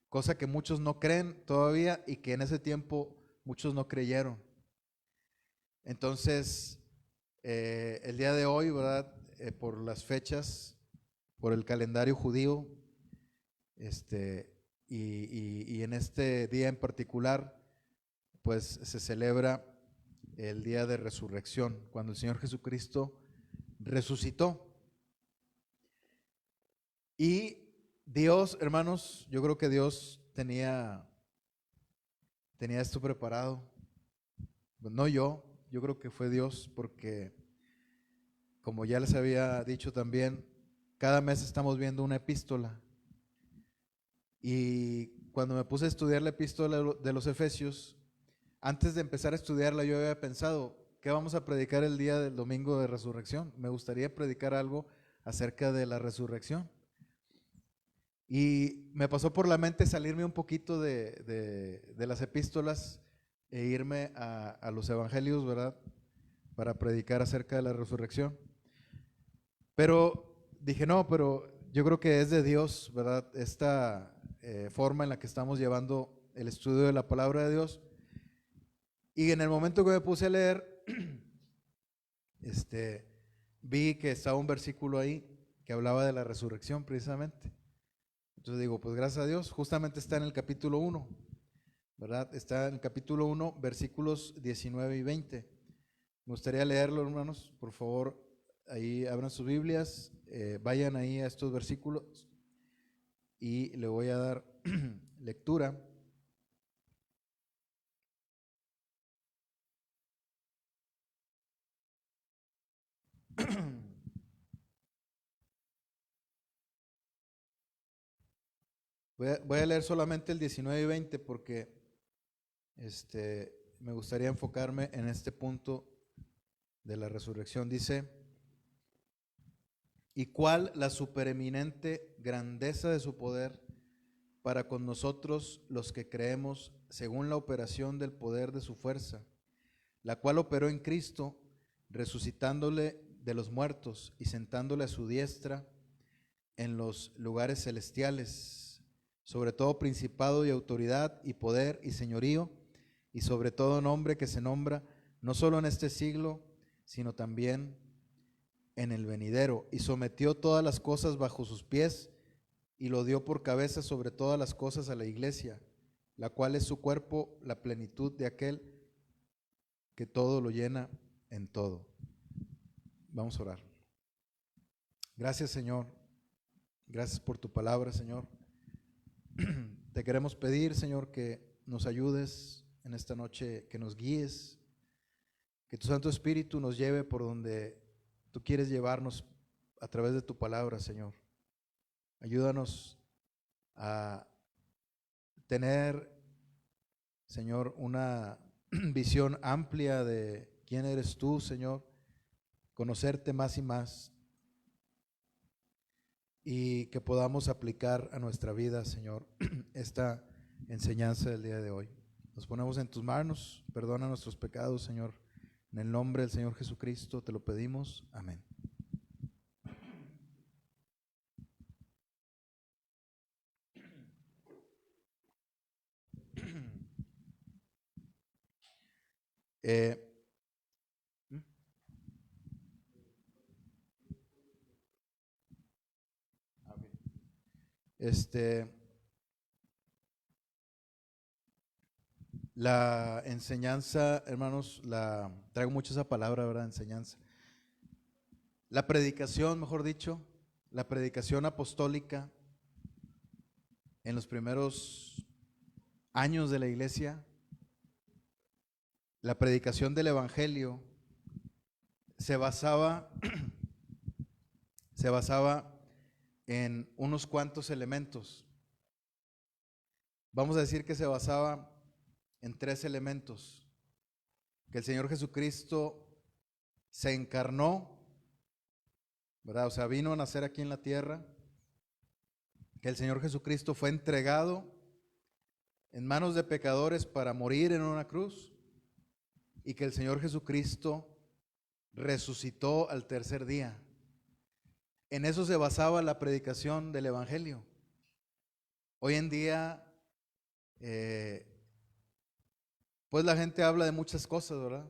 cosa que muchos no creen todavía y que en ese tiempo muchos no creyeron. Entonces, el día de hoy, ¿verdad? Por las fechas, por el calendario judío, y en este día en particular, pues se celebra el día de resurrección, cuando el Señor Jesucristo resucitó. Y Dios, hermanos, yo creo que Dios tenía esto preparado. No yo creo que fue Dios, porque como ya les había dicho también, cada mes estamos viendo una epístola. Y cuando me puse a estudiar la epístola de los Efesios, antes de empezar a estudiarla yo había pensado, ¿qué vamos a predicar el día del domingo de resurrección? Me gustaría predicar algo acerca de la resurrección. Y me pasó por la mente salirme un poquito de las epístolas e irme a los evangelios, ¿verdad? Para predicar acerca de la resurrección. Pero dije, no, pero yo creo que es de Dios, ¿verdad? Esta forma en la que estamos llevando el estudio de la palabra de Dios. Y en el momento que me puse a leer, vi que estaba un versículo ahí que hablaba de la resurrección precisamente. Entonces digo, pues gracias a Dios, justamente está en el capítulo 1, ¿verdad? Está en el capítulo 1, versículos 19 y 20. Me gustaría leerlo, hermanos, por favor, ahí abran sus Biblias, vayan ahí a estos versículos y le voy a dar lectura. Voy a leer solamente el 19 y 20 porque me gustaría enfocarme en este punto de la resurrección. Dice, ¿y cuál la supereminente grandeza de su poder para con nosotros los que creemos según la operación del poder de su fuerza, la cual operó en Cristo, resucitándole de los muertos y sentándole a su diestra en los lugares celestiales, sobre todo principado y autoridad y poder y señorío, y sobre todo nombre que se nombra, no solo en este siglo, sino también en el venidero, y sometió todas las cosas bajo sus pies, y lo dio por cabeza sobre todas las cosas a la iglesia, la cual es su cuerpo, la plenitud de aquel que todo lo llena en todo. Vamos a orar. Gracias, Señor. Gracias por tu palabra, Señor. Te queremos pedir, Señor, que nos ayudes en esta noche, que nos guíes, que tu Santo Espíritu nos lleve por donde tú quieres llevarnos a través de tu palabra, Señor. Ayúdanos a tener, Señor, una visión amplia de quién eres tú, Señor, conocerte más y más, y que podamos aplicar a nuestra vida, Señor, esta enseñanza del día de hoy. Nos ponemos en tus manos, perdona nuestros pecados, Señor. En el nombre del Señor Jesucristo te lo pedimos. Amén. ¿Mm? La enseñanza, hermanos, traigo mucho esa palabra, ¿verdad? Enseñanza. La predicación, mejor dicho, la predicación apostólica en los primeros años de la iglesia, la predicación del evangelio se basaba en unos cuantos elementos. Vamos a decir que se basaba en 3 elementos: que el Señor Jesucristo se encarnó, ¿verdad? O sea, vino a nacer aquí en la tierra, que el Señor Jesucristo fue entregado en manos de pecadores para morir en una cruz, y que el Señor Jesucristo resucitó al tercer día. En eso se basaba la predicación del evangelio. Hoy en día, pues la gente habla de muchas cosas, ¿verdad?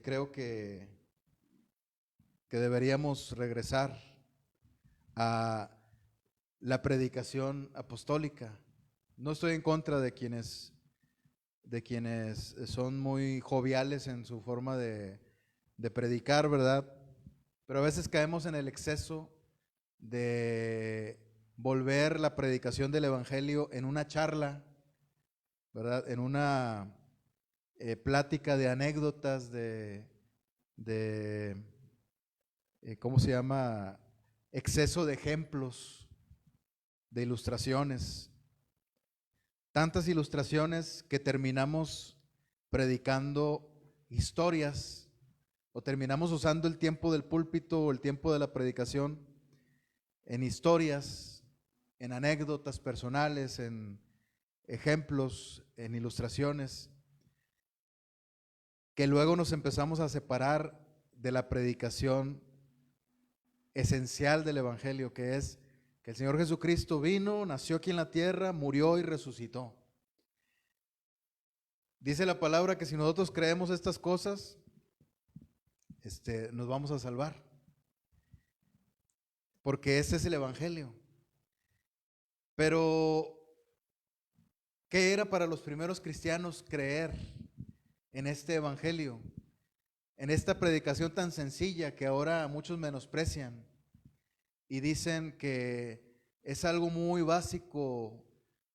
Creo que deberíamos regresar a la predicación apostólica. No estoy en contra de quienes son muy joviales en su forma de predicar, ¿verdad? Pero a veces caemos en el exceso de volver la predicación del evangelio en una charla, ¿verdad? En una plática de anécdotas, ¿cómo se llama? Exceso de ejemplos, de ilustraciones. Tantas ilustraciones que terminamos predicando historias, o terminamos usando el tiempo del púlpito o el tiempo de la predicación en historias, en anécdotas personales, en ejemplos, en ilustraciones, que luego nos empezamos a separar de la predicación esencial del evangelio, que es que el Señor Jesucristo vino, nació aquí en la tierra, murió y resucitó. Dice la palabra que si nosotros creemos estas cosas, nos vamos a salvar, porque ese es el evangelio. Pero ¿qué era para los primeros cristianos creer en este evangelio, en esta predicación tan sencilla que ahora muchos menosprecian y dicen que es algo muy básico,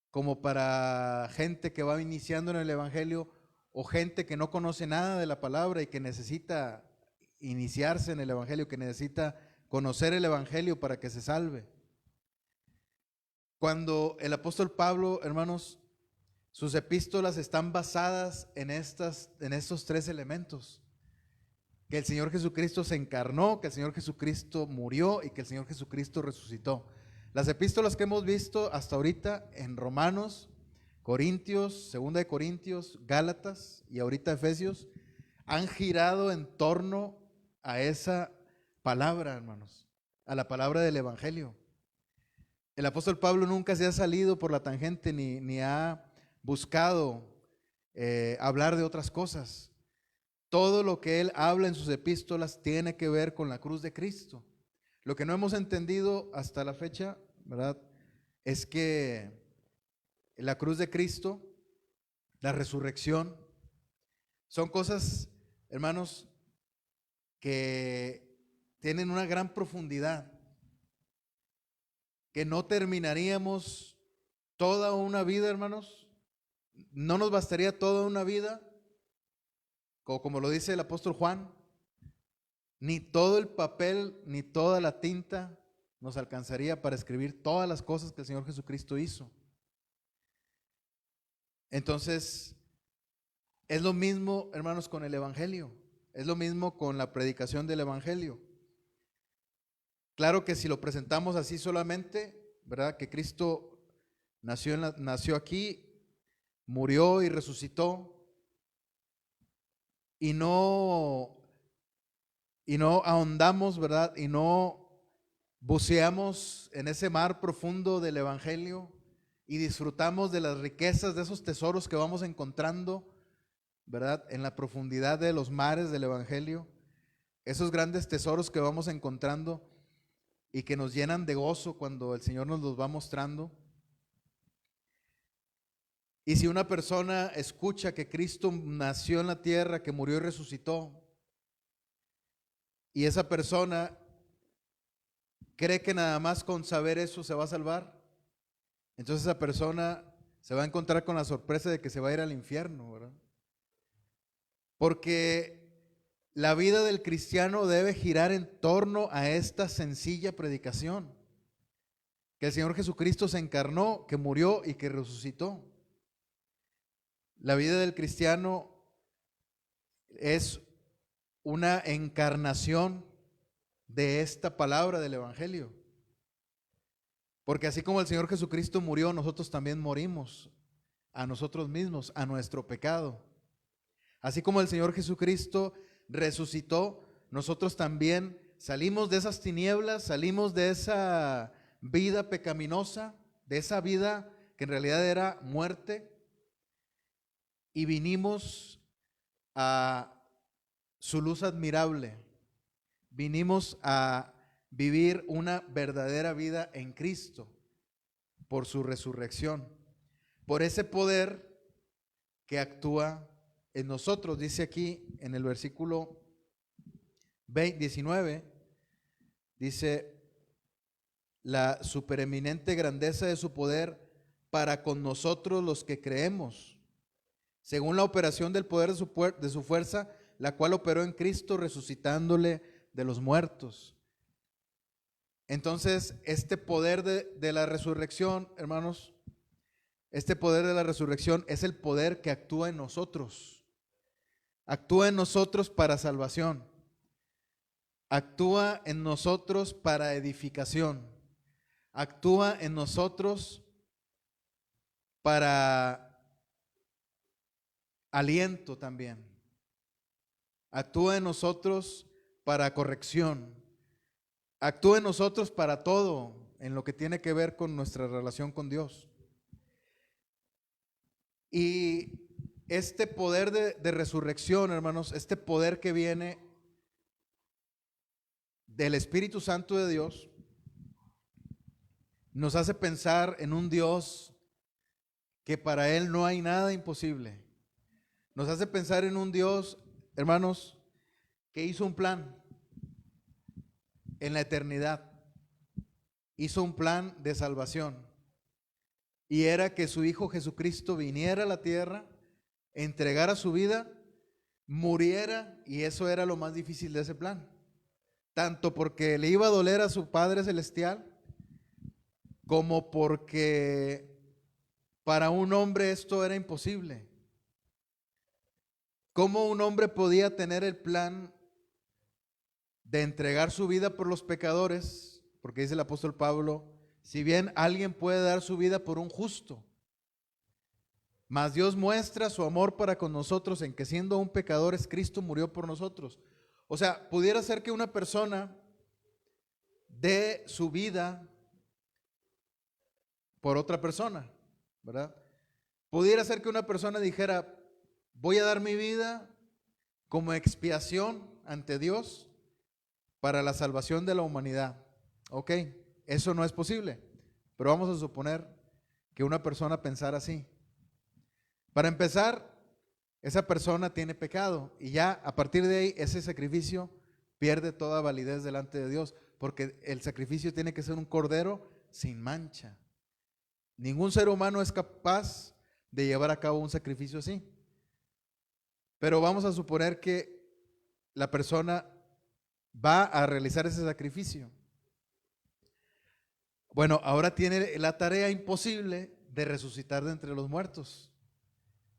como para gente que va iniciando en el evangelio o gente que no conoce nada de la palabra y que necesita iniciarse en el evangelio, que necesita conocer el evangelio para que se salve? Cuando el apóstol Pablo, hermanos, sus epístolas están basadas en estos 3 elementos: que el Señor Jesucristo se encarnó, que el Señor Jesucristo murió y que el Señor Jesucristo resucitó. Las epístolas que hemos visto hasta ahorita en Romanos, Corintios, Segunda de Corintios, Gálatas y ahorita Efesios, han girado en torno a esa palabra, hermanos, a la palabra del evangelio. El apóstol Pablo nunca se ha salido por la tangente ni ha buscado hablar de otras cosas. Todo lo que él habla en sus epístolas tiene que ver con la cruz de Cristo. Lo que no hemos entendido hasta la fecha, ¿verdad?, es que la cruz de Cristo, la resurrección, son cosas, hermanos, que tienen una gran profundidad, que no terminaríamos toda una vida, hermanos. No nos bastaría toda una vida, como lo dice el apóstol Juan, ni todo el papel, ni toda la tinta nos alcanzaría para escribir todas las cosas que el Señor Jesucristo hizo. Entonces, es lo mismo, hermanos, con el evangelio, es lo mismo con la predicación del evangelio. Claro que si lo presentamos así solamente, ¿verdad?, que Cristo nació aquí, murió y resucitó, y no ahondamos, ¿verdad?, y no buceamos en ese mar profundo del evangelio y disfrutamos de las riquezas, de esos tesoros que vamos encontrando ¿verdad? En la profundidad de los mares del Evangelio, esos grandes tesoros que vamos encontrando y que nos llenan de gozo cuando el Señor nos los va mostrando. Y si una persona escucha que Cristo nació en la tierra, que murió y resucitó, y esa persona cree que nada más con saber eso se va a salvar, entonces esa persona se va a encontrar con la sorpresa de que se va a ir al infierno, ¿verdad? Porque la vida del cristiano debe girar en torno a esta sencilla predicación, que el Señor Jesucristo se encarnó, que murió y que resucitó. La vida del cristiano es una encarnación de esta palabra del Evangelio. Porque así como el Señor Jesucristo murió, nosotros también morimos a nosotros mismos, a nuestro pecado. Así como el Señor Jesucristo resucitó, nosotros también salimos de esas tinieblas, salimos de esa vida pecaminosa, de esa vida que en realidad era muerte, y vinimos a su luz admirable. Vinimos a vivir una verdadera vida en Cristo por su resurrección, por ese poder que actúa en nosotros. Dice aquí en el versículo 19, dice: la supereminente grandeza de su poder para con nosotros los que creemos, según la operación del poder de su fuerza, la cual operó en Cristo resucitándole de los muertos. Entonces, este poder de la resurrección, hermanos, este poder de la resurrección es el poder que actúa en nosotros. Actúa en nosotros para salvación. Actúa en nosotros para edificación. Actúa en nosotros para aliento también. Actúa en nosotros para corrección. Actúa en nosotros para todo en lo que tiene que ver con nuestra relación con Dios. Y este poder de resurrección, hermanos, este poder que viene del Espíritu Santo de Dios, nos hace pensar en un Dios que para Él no hay nada imposible. Nos hace pensar en un Dios, hermanos, que hizo un plan en la eternidad. Hizo un plan de salvación. Y era que su Hijo Jesucristo viniera a la tierra, entregara su vida, muriera, y eso era lo más difícil de ese plan. Tanto porque le iba a doler a su Padre Celestial, como porque para un hombre esto era imposible. ¿Cómo un hombre podía tener el plan de entregar su vida por los pecadores? Porque dice el apóstol Pablo: si bien alguien puede dar su vida por un justo, mas Dios muestra su amor para con nosotros en que siendo aún pecadores, Cristo murió por nosotros. O sea, pudiera ser que una persona dé su vida por otra persona, ¿verdad? Pudiera ser que una persona dijera: voy a dar mi vida como expiación ante Dios para la salvación de la humanidad. Ok, eso no es posible, pero vamos a suponer que una persona pensara así. Para empezar, esa persona tiene pecado y ya a partir de ahí ese sacrificio pierde toda validez delante de Dios, porque el sacrificio tiene que ser un cordero sin mancha. Ningún ser humano es capaz de llevar a cabo un sacrificio así. Pero vamos a suponer que la persona va a realizar ese sacrificio. Bueno, ahora tiene la tarea imposible de resucitar de entre los muertos,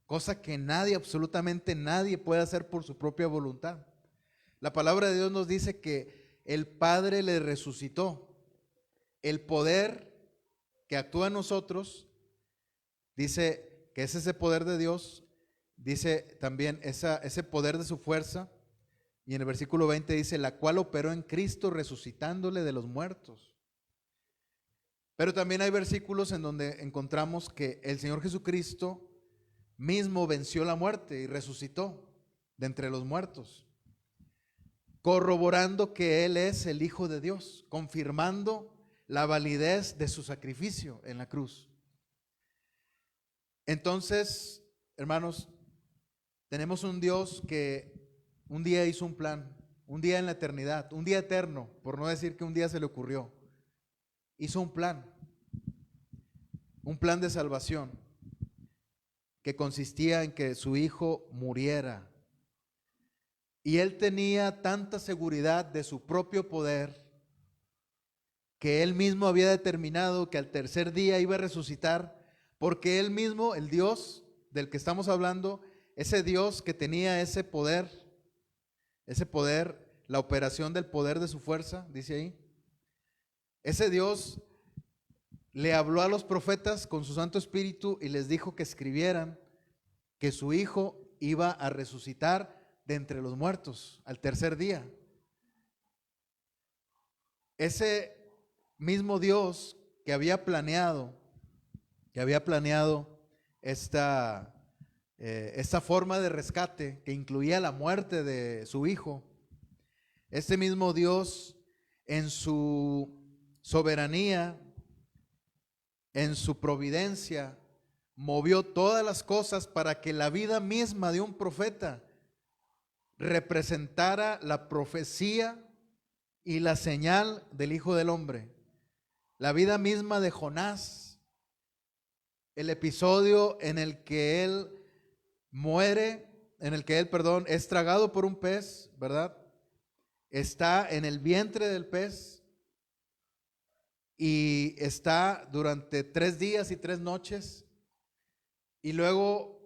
cosa que nadie, absolutamente nadie puede hacer por su propia voluntad. La palabra de Dios nos dice que el Padre le resucitó. El poder que actúa en nosotros, dice que es ese poder de Dios, dice también ese poder de su fuerza, y en el versículo 20 dice: la cual operó en Cristo resucitándole de los muertos. Pero también hay versículos en donde encontramos que el Señor Jesucristo mismo venció la muerte y resucitó de entre los muertos, corroborando que Él es el Hijo de Dios, confirmando la validez de su sacrificio en la cruz. Entonces, hermanos, tenemos un Dios que un día hizo un plan, un día en la eternidad, un día eterno, por no decir que un día se le ocurrió. Hizo un plan de salvación que consistía en que su Hijo muriera. Y Él tenía tanta seguridad de su propio poder que Él mismo había determinado que al tercer día iba a resucitar, porque Él mismo, el Dios del que estamos hablando, ese Dios que tenía ese poder, la operación del poder de su fuerza, dice ahí, ese Dios le habló a los profetas con su Santo Espíritu y les dijo que escribieran que su Hijo iba a resucitar de entre los muertos al tercer día. Ese mismo Dios que había planeado esta forma de rescate que incluía la muerte de su Hijo, este mismo Dios en su soberanía, en su providencia, movió todas las cosas para que la vida misma de un profeta representara la profecía y la señal del Hijo del Hombre. La vida misma de Jonás, el episodio en el que él es tragado por un pez, ¿verdad? Está en el vientre del pez y está durante 3 días y 3 noches y luego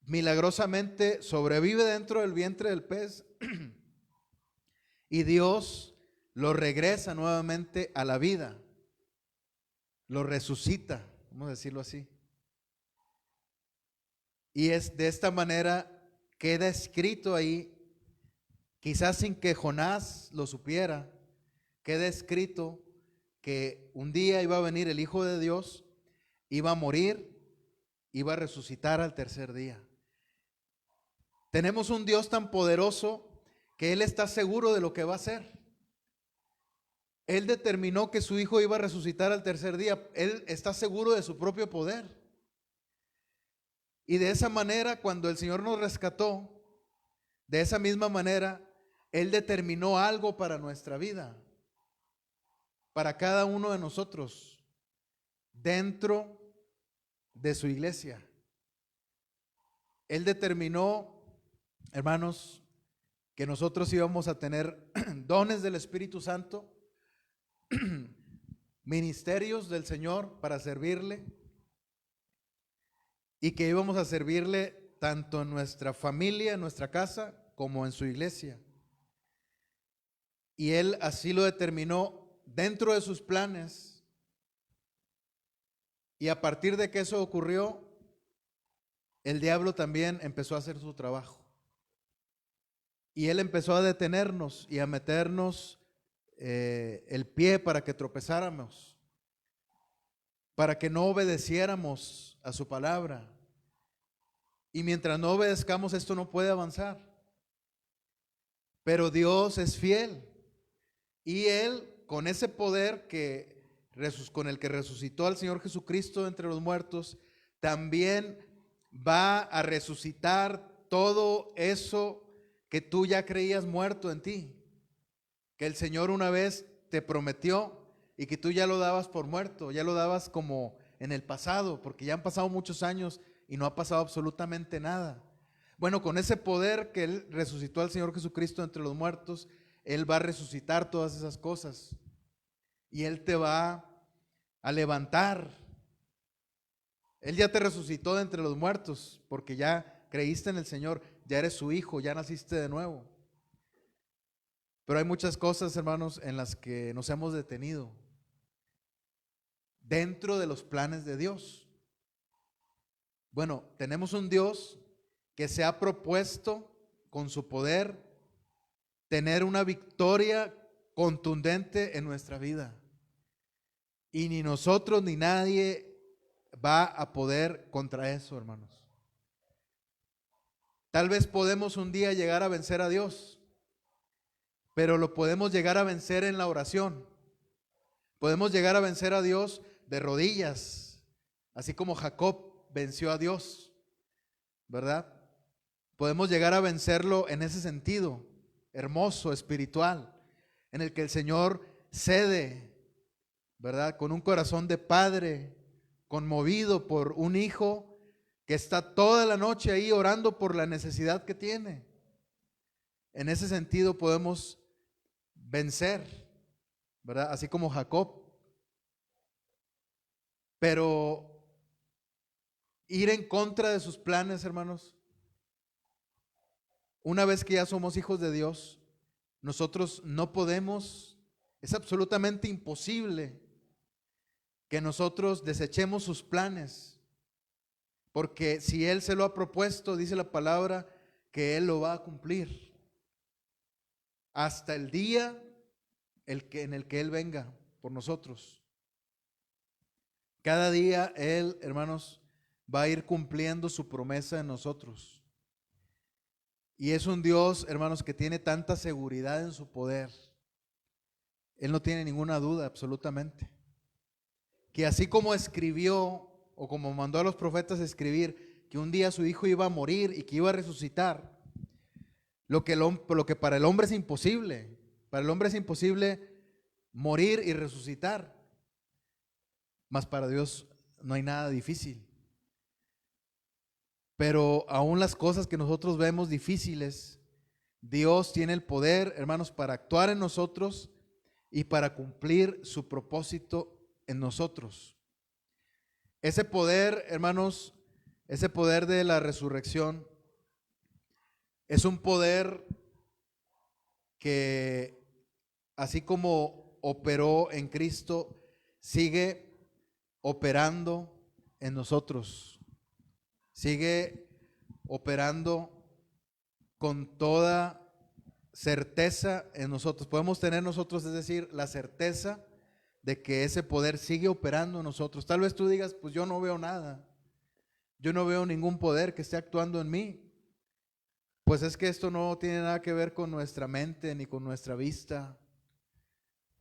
milagrosamente sobrevive dentro del vientre del pez y Dios lo regresa nuevamente a la vida, lo resucita, vamos a decirlo así. Y es de esta manera queda escrito ahí, quizás sin que Jonás lo supiera, queda escrito que un día iba a venir el Hijo de Dios, iba a morir, iba a resucitar al tercer día. Tenemos un Dios tan poderoso que Él está seguro de lo que va a hacer. Él determinó que su Hijo iba a resucitar al tercer día. Él está seguro de su propio poder. Y de esa manera, cuando el Señor nos rescató, de esa misma manera, Él determinó algo para nuestra vida, para cada uno de nosotros, dentro de su iglesia. Él determinó, hermanos, que nosotros íbamos a tener dones del Espíritu Santo, ministerios del Señor para servirle, y que íbamos a servirle tanto en nuestra familia, en nuestra casa, como en su iglesia. Y Él así lo determinó dentro de sus planes. Y a partir de que eso ocurrió, el diablo también empezó a hacer su trabajo. Y él empezó a detenernos y a meternos el pie para que tropezáramos, para que no obedeciéramos a su palabra. Y mientras no obedezcamos, esto no puede avanzar. Pero Dios es fiel. Y Él, con ese poder con el que resucitó al Señor Jesucristo de entre los muertos, también va a resucitar todo eso que tú ya creías muerto en ti, que el Señor una vez te prometió y que tú ya lo dabas por muerto, ya lo dabas como en el pasado, porque ya han pasado muchos años y no ha pasado absolutamente nada. Bueno, con ese poder que Él resucitó al Señor Jesucristo entre los muertos, Él va a resucitar todas esas cosas y Él te va a levantar. Él ya te resucitó de entre los muertos porque ya creíste en el Señor, ya eres su hijo, ya naciste de nuevo. Pero hay muchas cosas, hermanos, en las que nos hemos detenido dentro de los planes de Dios. Bueno, tenemos un Dios que se ha propuesto con su poder tener una victoria contundente en nuestra vida. Y ni nosotros ni nadie va a poder contra eso, hermanos. Tal vez podemos un día llegar a vencer a Dios, pero lo podemos llegar a vencer en la oración. Podemos llegar a vencer a Dios de rodillas, así como Jacob venció a Dios, ¿verdad? Podemos llegar a vencerlo en ese sentido hermoso, espiritual, en el que el Señor cede, ¿verdad? Con un corazón de padre, conmovido por un hijo que está toda la noche ahí orando por la necesidad que tiene. En ese sentido podemos vencer, ¿verdad? Así como Jacob. Pero ir en contra de sus planes, hermanos, una vez que ya somos hijos de Dios, nosotros no podemos, es absolutamente imposible que nosotros desechemos sus planes, porque si Él se lo ha propuesto, dice la palabra, que Él lo va a cumplir hasta el día en el que Él venga por nosotros. Cada día Él, hermanos, va a ir cumpliendo su promesa en nosotros. Y es un Dios, hermanos, que tiene tanta seguridad en su poder. Él no tiene ninguna duda, absolutamente. Que así como escribió, o como mandó a los profetas escribir, que un día su hijo iba a morir y que iba a resucitar, lo que para el hombre es imposible. Para el hombre es imposible morir y resucitar. Mas para Dios no hay nada difícil. Pero aún las cosas que nosotros vemos difíciles, Dios tiene el poder, hermanos, para actuar en nosotros y para cumplir su propósito en nosotros. Ese poder, hermanos, ese poder de la resurrección es un poder que, así como operó en Cristo, sigue operando en nosotros. Sigue operando con toda certeza en nosotros. Podemos tener nosotros, es decir, la certeza de que ese poder sigue operando en nosotros. Tal vez tú digas, pues yo no veo nada. Yo no veo ningún poder que esté actuando en mí. Pues es que esto no tiene nada que ver con nuestra mente ni con nuestra vista.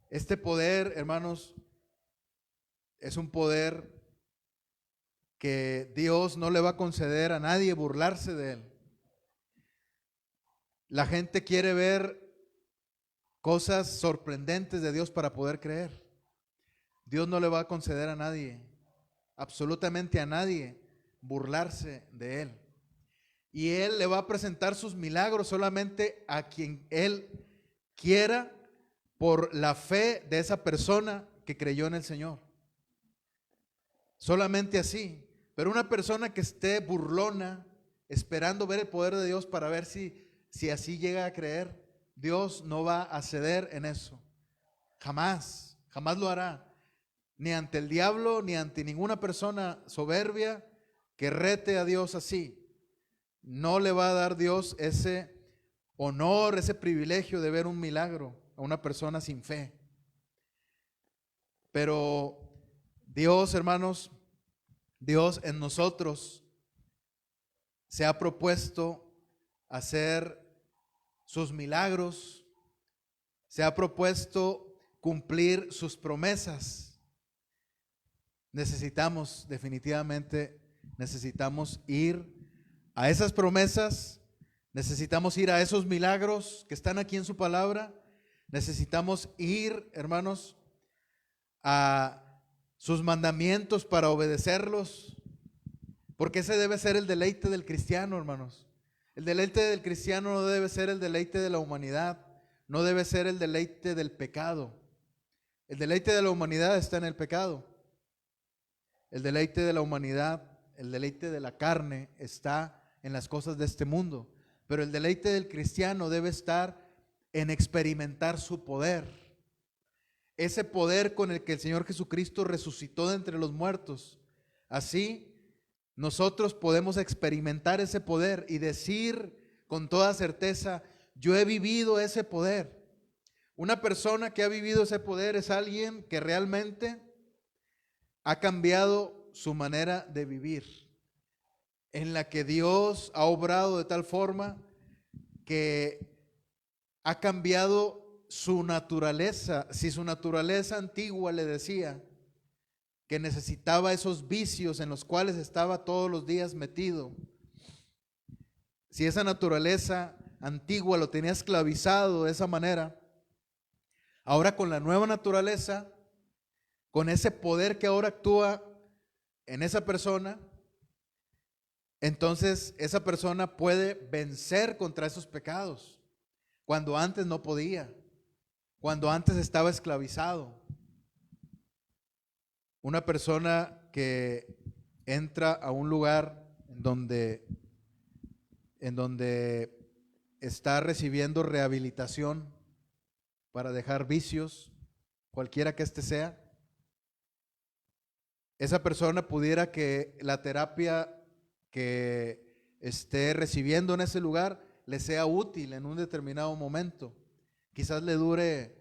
Este poder, hermanos, es un poder que Dios no le va a conceder a nadie burlarse de él. La gente quiere ver cosas sorprendentes de Dios para poder creer. Dios no le va a conceder a nadie, absolutamente a nadie, burlarse de él. Y Él le va a presentar sus milagros solamente a quien Él quiera por la fe de esa persona que creyó en el Señor. Solamente así. Pero una persona que esté burlona, esperando ver el poder de Dios para ver si así llega a creer, Dios no va a ceder en eso. Jamás, jamás lo hará. Ni ante el diablo, ni ante ninguna persona soberbia que rete a Dios así. No le va a dar Dios ese honor, ese privilegio de ver un milagro a una persona sin fe. Pero Dios, hermanos, Dios en nosotros se ha propuesto hacer sus milagros, se ha propuesto cumplir sus promesas. Definitivamente necesitamos ir a esas promesas, necesitamos ir a esos milagros que están aquí en su palabra, necesitamos ir, hermanos, a sus mandamientos para obedecerlos, porque ese debe ser el deleite del cristiano, hermanos. El deleite del cristiano no debe ser el deleite de la humanidad, no debe ser el deleite del pecado. El deleite de la humanidad está en el pecado. El deleite de la humanidad, el deleite de la carne está en las cosas de este mundo, pero el deleite del cristiano debe estar en experimentar su poder. Ese poder con el que el Señor Jesucristo resucitó de entre los muertos. Así nosotros podemos experimentar ese poder y decir con toda certeza, yo he vivido ese poder. Una persona que ha vivido ese poder es alguien que realmente ha cambiado su manera de vivir. en la que Dios ha obrado de tal forma que ha cambiado su naturaleza. Si su naturaleza antigua le decía que necesitaba esos vicios en los cuales estaba todos los días metido, si esa naturaleza antigua lo tenía esclavizado de esa manera, ahora con la nueva naturaleza, con ese poder que ahora actúa en esa persona, entonces esa persona puede vencer contra esos pecados, cuando antes no podía, cuando antes estaba esclavizado. Una persona que entra a un lugar en donde está recibiendo rehabilitación para dejar vicios, cualquiera que éste sea, esa persona pudiera que la terapia que esté recibiendo en ese lugar le sea útil en un determinado momento. Quizás le dure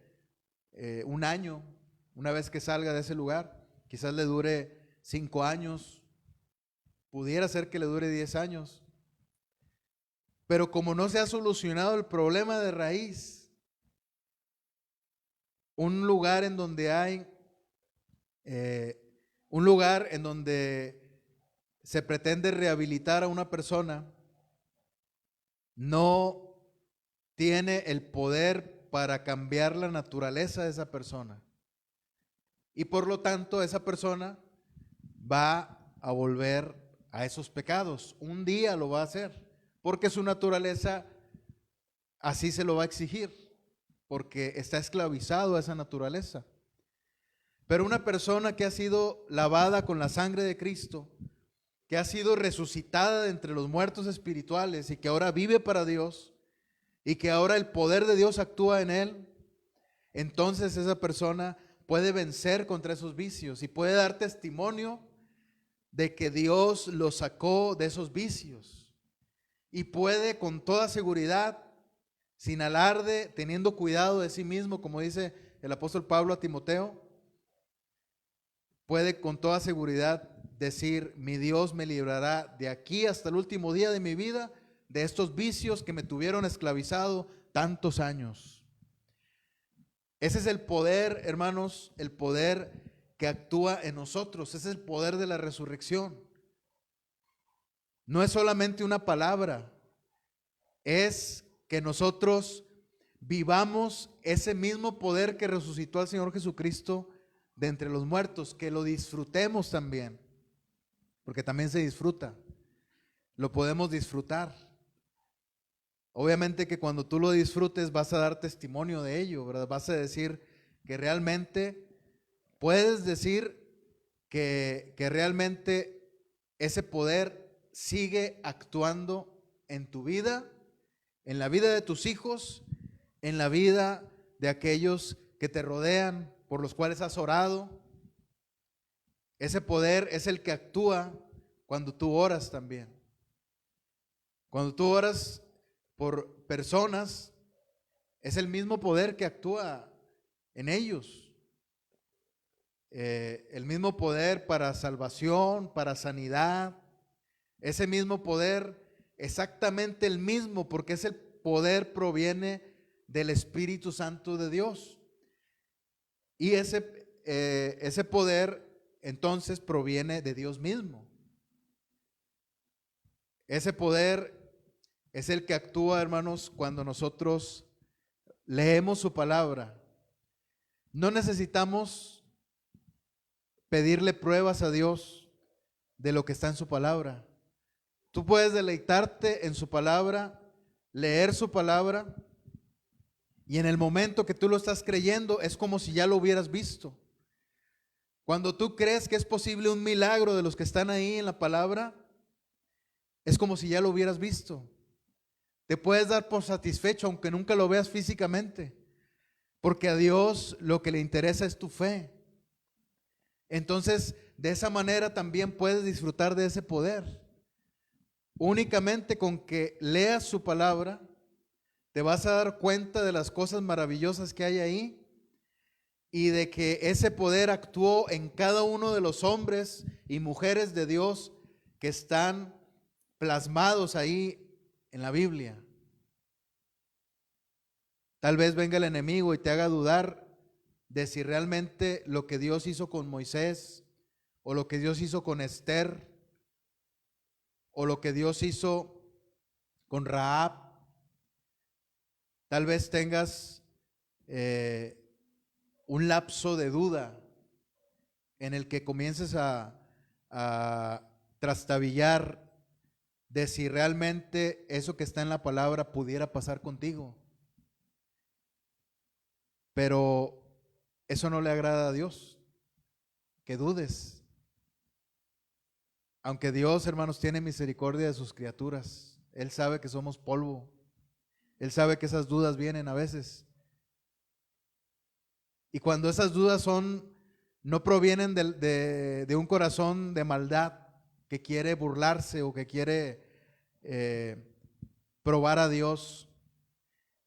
un año, una vez que salga de ese lugar. Quizás le dure 5 años, pudiera ser que le dure 10 años. Pero como no se ha solucionado el problema de raíz, un lugar en donde se pretende rehabilitar a una persona, no tiene el poder para cambiar la naturaleza de esa persona. Y por lo tanto esa persona va a volver a esos pecados. Un día lo va a hacer, porque su naturaleza así se lo va a exigir, porque está esclavizado a esa naturaleza. Pero una persona que ha sido lavada con la sangre de Cristo, que ha sido resucitada de entre los muertos espirituales y que ahora vive para Dios y que ahora el poder de Dios actúa en él, entonces esa persona puede vencer contra esos vicios y puede dar testimonio de que Dios lo sacó de esos vicios, y puede con toda seguridad, sin alarde, teniendo cuidado de sí mismo, como dice el apóstol Pablo a Timoteo, puede con toda seguridad decir: mi Dios me librará de aquí hasta el último día de mi vida, de estos vicios que me tuvieron esclavizado tantos años. Ese es el poder, hermanos, el poder que actúa en nosotros. Ese es el poder de la resurrección. No es solamente una palabra, es que nosotros vivamos ese mismo poder que resucitó al Señor Jesucristo de entre los muertos, que lo disfrutemos también, porque también se disfruta, lo podemos disfrutar. Obviamente que cuando tú lo disfrutes vas a dar testimonio de ello, ¿verdad? Vas a decir que realmente, puedes decir que realmente ese poder sigue actuando en tu vida, en la vida de tus hijos, en la vida de aquellos que te rodean, por los cuales has orado. Ese poder es el que actúa cuando tú oras también. Cuando tú oras por personas, es el mismo poder que actúa en ellos. El mismo poder para salvación, para sanidad, ese mismo poder, exactamente el mismo, porque ese poder proviene del Espíritu Santo de Dios. Y ese poder entonces proviene de Dios mismo. Ese poder es el que actúa, hermanos, cuando nosotros leemos su palabra. No necesitamos pedirle pruebas a Dios de lo que está en su palabra. Tú puedes deleitarte en su palabra, leer su palabra, y en el momento que tú lo estás creyendo es como si ya lo hubieras visto. Cuando tú crees que es posible un milagro de los que están ahí en la palabra, es como si ya lo hubieras visto. Te puedes dar por satisfecho aunque nunca lo veas físicamente, porque a Dios lo que le interesa es tu fe. Entonces, de esa manera también puedes disfrutar de ese poder. Únicamente con que leas su palabra, te vas a dar cuenta de las cosas maravillosas que hay ahí y de que ese poder actuó en cada uno de los hombres y mujeres de Dios que están plasmados ahí en la Biblia. Tal vez venga el enemigo y te haga dudar de si realmente lo que Dios hizo con Moisés, o lo que Dios hizo con Esther, o lo que Dios hizo con Rahab. Tal vez tengas un lapso de duda en el que comiences a trastabillar de si realmente eso que está en la palabra pudiera pasar contigo. Pero eso no le agrada a Dios, que dudes. Aunque Dios, hermanos, tiene misericordia de sus criaturas, Él sabe que somos polvo. Él sabe que esas dudas vienen a veces. Y cuando esas dudas no provienen de un corazón de maldad que quiere burlarse o que quiere probar a Dios,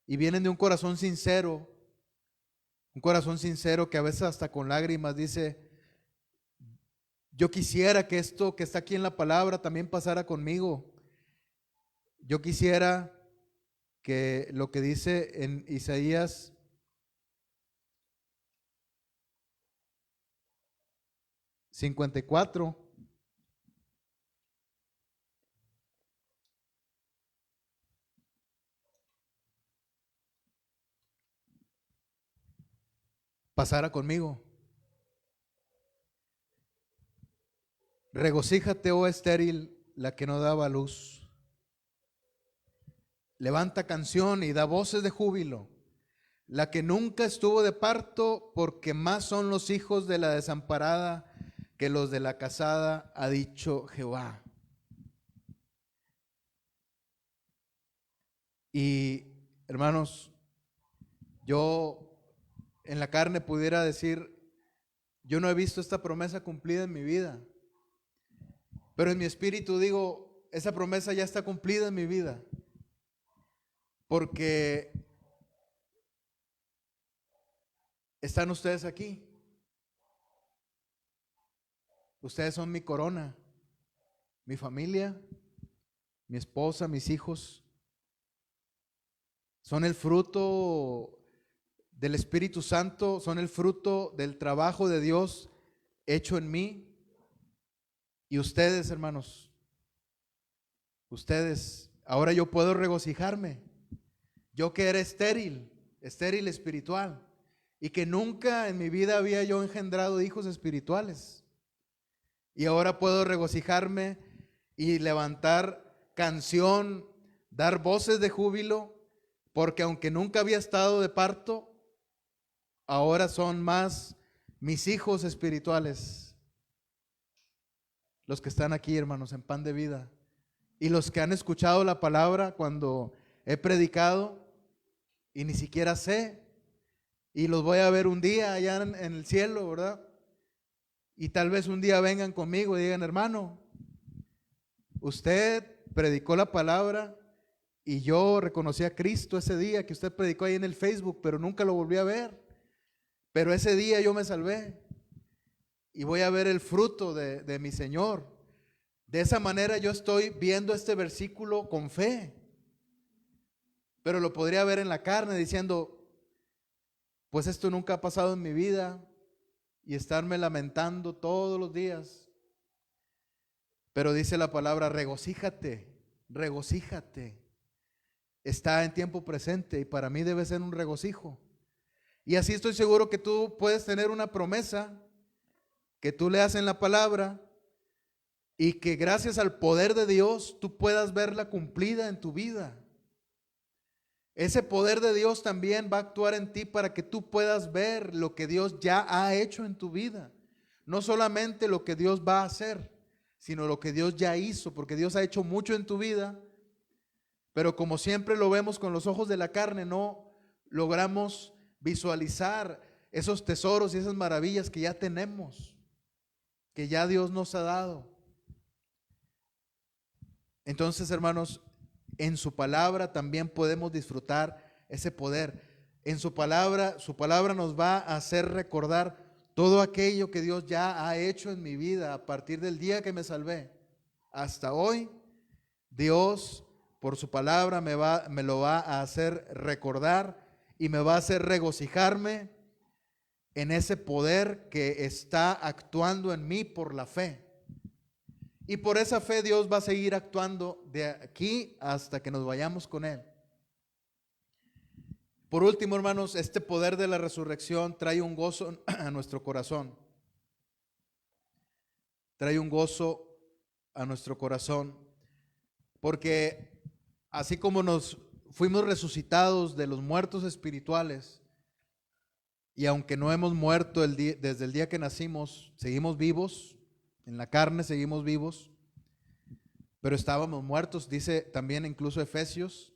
y vienen de un corazón sincero que a veces hasta con lágrimas dice: yo quisiera que esto que está aquí en la palabra también pasara conmigo. Yo quisiera que lo que dice en Isaías 54 pasara conmigo. Regocíjate, oh estéril, la que no daba luz. Levanta canción y da voces de júbilo, la que nunca estuvo de parto, porque más son los hijos de la desamparada que los de la casada, ha dicho Jehová. Y hermanos, yo en la carne pudiera decir: yo no he visto esta promesa cumplida en mi vida, pero en mi espíritu digo: esa promesa ya está cumplida en mi vida, porque están ustedes aquí. Ustedes son mi corona, mi familia, mi esposa, mis hijos. Son el fruto del Espíritu Santo, son el fruto del trabajo de Dios hecho en mí. Y ustedes, hermanos, ustedes, ahora yo puedo regocijarme. Yo que era estéril espiritual, y que nunca en mi vida había yo engendrado hijos espirituales. Y ahora puedo regocijarme y levantar canción, dar voces de júbilo, porque aunque nunca había estado de parto, ahora son más mis hijos espirituales los que están aquí, hermanos, en Pan de Vida, y los que han escuchado la palabra cuando he predicado y ni siquiera sé, y los voy a ver un día allá en el cielo, ¿verdad? Y tal vez un día vengan conmigo y digan: hermano, usted predicó la palabra y yo reconocí a Cristo ese día que usted predicó ahí en el Facebook, pero nunca lo volví a ver. Pero ese día yo me salvé y voy a ver el fruto de mi Señor. De esa manera yo estoy viendo este versículo con fe, pero lo podría ver en la carne diciendo: pues esto nunca ha pasado en mi vida, y estarme lamentando todos los días. Pero dice la palabra: regocíjate, regocíjate. Está en tiempo presente y para mí debe ser un regocijo. Y así estoy seguro que tú puedes tener una promesa que tú leas en la palabra y que gracias al poder de Dios tú puedas verla cumplida en tu vida. Ese poder de Dios también va a actuar en ti para que tú puedas ver lo que Dios ya ha hecho en tu vida. No solamente lo que Dios va a hacer, sino lo que Dios ya hizo, porque Dios ha hecho mucho en tu vida, pero como siempre lo vemos con los ojos de la carne, no logramos visualizar esos tesoros y esas maravillas que ya tenemos, que ya Dios nos ha dado. Entonces, hermanos, en su palabra también podemos disfrutar ese poder. En su palabra nos va a hacer recordar todo aquello que Dios ya ha hecho en mi vida a partir del día que me salvé hasta hoy. Dios, por su palabra, me lo va a hacer recordar y me va a hacer regocijarme en ese poder que está actuando en mí por la fe. Y por esa fe Dios va a seguir actuando de aquí hasta que nos vayamos con Él. Por último, hermanos, este poder de la resurrección trae un gozo a nuestro corazón. Trae un gozo a nuestro corazón. Porque así como nos fuimos resucitados de los muertos espirituales, y aunque no hemos muerto desde el día que nacimos, seguimos vivos, en la carne seguimos vivos, pero estábamos muertos, dice también incluso Efesios,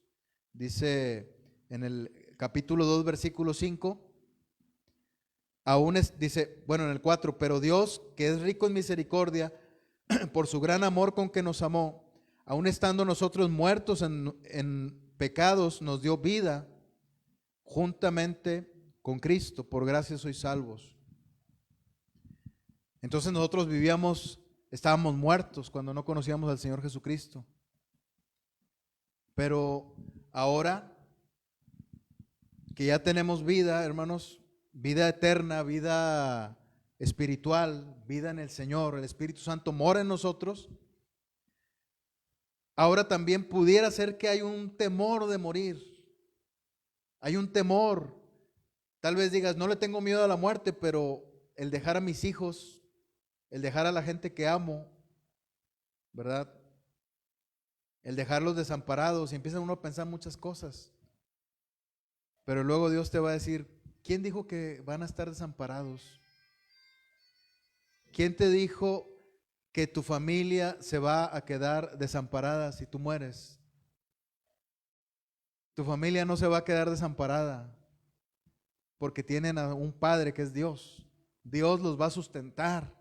dice en el capítulo 2, versículo 5, dice, bueno, en el 4, pero Dios, que es rico en misericordia, por su gran amor con que nos amó, aun estando nosotros muertos en pecados, nos dio vida juntamente con Cristo. Por gracia sois salvos. Entonces nosotros estábamos muertos cuando no conocíamos al Señor Jesucristo. Pero ahora que ya tenemos vida, hermanos, vida eterna, vida espiritual, vida en el Señor, el Espíritu Santo mora en nosotros. Ahora también pudiera ser que hay un temor de morir. Hay un temor. Tal vez digas, no le tengo miedo a la muerte, pero el dejar a mis hijos, el dejar a la gente que amo, ¿verdad? El dejarlos desamparados, y empieza uno a pensar muchas cosas. Pero luego Dios te va a decir, ¿quién dijo que van a estar desamparados? ¿Quién te dijo que tu familia se va a quedar desamparada si tú mueres? Tu familia no se va a quedar desamparada porque tienen a un Padre que es Dios. Dios los va a sustentar.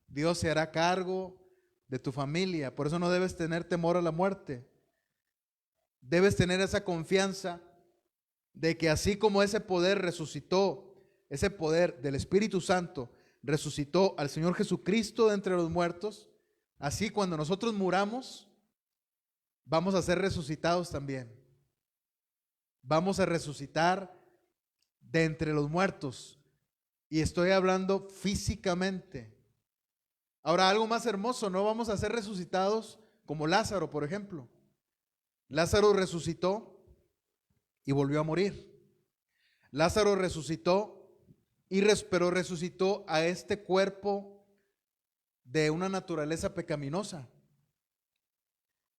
Dios se hará cargo de tu familia. Por eso no debes tener temor a la muerte. Debes tener esa confianza de que así como ese poder resucitó, ese poder del Espíritu Santo resucitó al Señor Jesucristo de entre los muertos, así cuando nosotros muramos, vamos a ser resucitados también. Vamos a resucitar de entre los muertos. Y estoy hablando físicamente. Ahora, algo más hermoso, no vamos a ser resucitados como Lázaro, por ejemplo. Lázaro resucitó y volvió a morir. Lázaro resucitó, pero resucitó a este cuerpo de una naturaleza pecaminosa.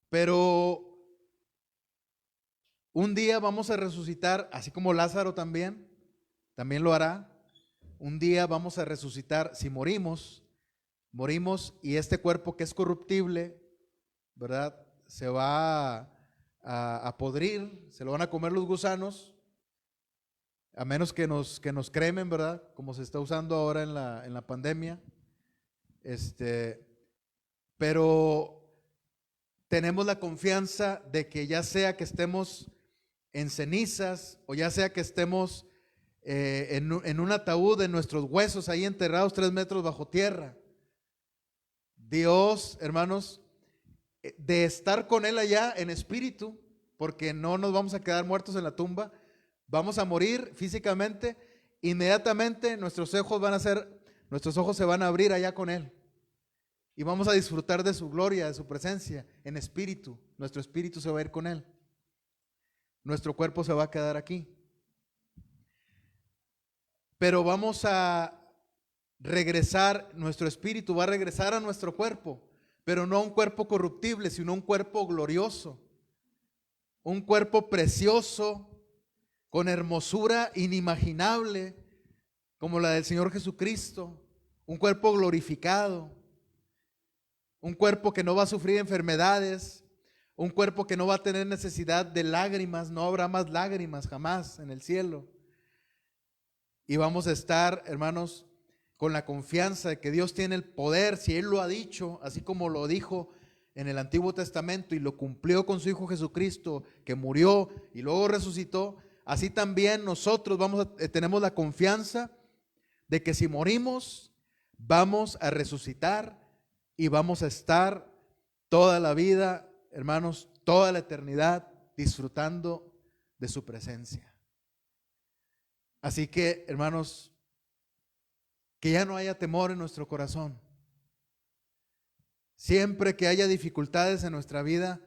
Pero un día vamos a resucitar, así como Lázaro también lo hará. Un día vamos a resucitar, si morimos y este cuerpo que es corruptible, ¿verdad? Se va a podrir, se lo van a comer los gusanos, a menos que nos cremen, ¿verdad? Como se está usando ahora en la pandemia. Pero tenemos la confianza de que ya sea que estemos en cenizas o ya sea que estemos en un ataúd, en nuestros huesos ahí enterrados 3 metros bajo tierra, Dios, hermanos, de estar con Él allá en espíritu, porque no nos vamos a quedar muertos en la tumba, vamos a morir físicamente, inmediatamente nuestros ojos se van a abrir allá con Él y vamos a disfrutar de su gloria, de su presencia en espíritu. Nuestro espíritu se va a ir con Él, nuestro cuerpo se va a quedar aquí, pero vamos a regresar, nuestro espíritu va a regresar a nuestro cuerpo, pero no a un cuerpo corruptible, sino un cuerpo glorioso, un cuerpo precioso, con hermosura inimaginable, como la del Señor Jesucristo, un cuerpo glorificado, un cuerpo que no va a sufrir enfermedades, un cuerpo que no va a tener necesidad de lágrimas, no habrá más lágrimas jamás en el cielo. Y vamos a estar, hermanos, con la confianza de que Dios tiene el poder, si Él lo ha dicho, así como lo dijo en el Antiguo Testamento y lo cumplió con su Hijo Jesucristo, que murió y luego resucitó, así también nosotros tenemos la confianza de que si morimos, vamos a resucitar y vamos a estar toda la vida hermanos, toda la eternidad disfrutando de su presencia. Así que, hermanos, que ya no haya temor en nuestro corazón. Siempre que haya dificultades en nuestra vida,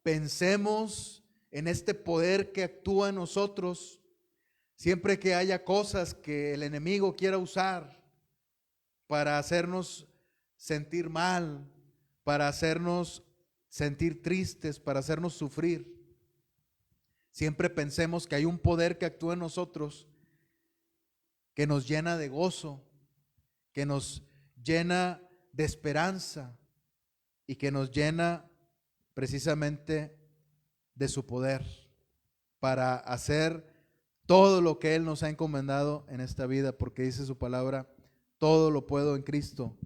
pensemos en este poder que actúa en nosotros. Siempre que haya cosas que el enemigo quiera usar para hacernos sentir mal, para hacernos sentir tristes, para hacernos sufrir, siempre pensemos que hay un poder que actúa en nosotros, que nos llena de gozo, que nos llena de esperanza y que nos llena precisamente de su poder para hacer todo lo que Él nos ha encomendado en esta vida, porque dice su palabra: todo lo puedo en Cristo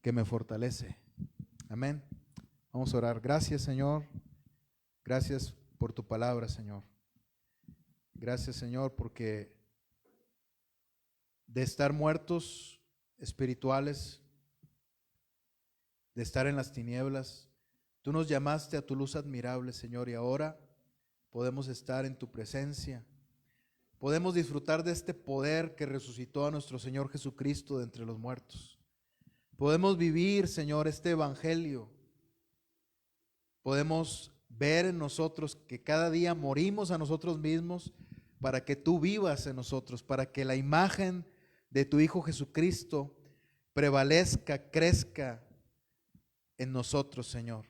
que me fortalece. Amén. Vamos a orar. Gracias, Señor. Gracias por tu palabra, Señor. Gracias, Señor, porque de estar muertos espirituales, de estar en las tinieblas, tú nos llamaste a tu luz admirable, Señor, y ahora podemos estar en tu presencia. Podemos disfrutar de este poder que resucitó a nuestro Señor Jesucristo de entre los muertos. Podemos vivir, Señor, este evangelio. Podemos ver en nosotros que cada día morimos a nosotros mismos para que tú vivas en nosotros, para que la imagen de tu Hijo Jesucristo prevalezca, crezca en nosotros, Señor.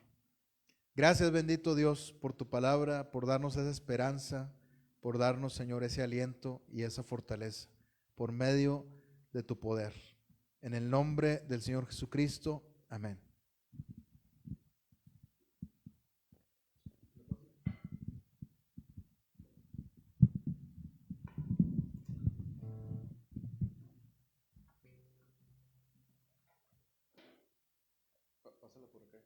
Gracias, bendito Dios, por tu palabra, por darnos esa esperanza, por darnos, Señor, ese aliento y esa fortaleza, por medio de tu poder. En el nombre del Señor Jesucristo, amén. Pásala por acá.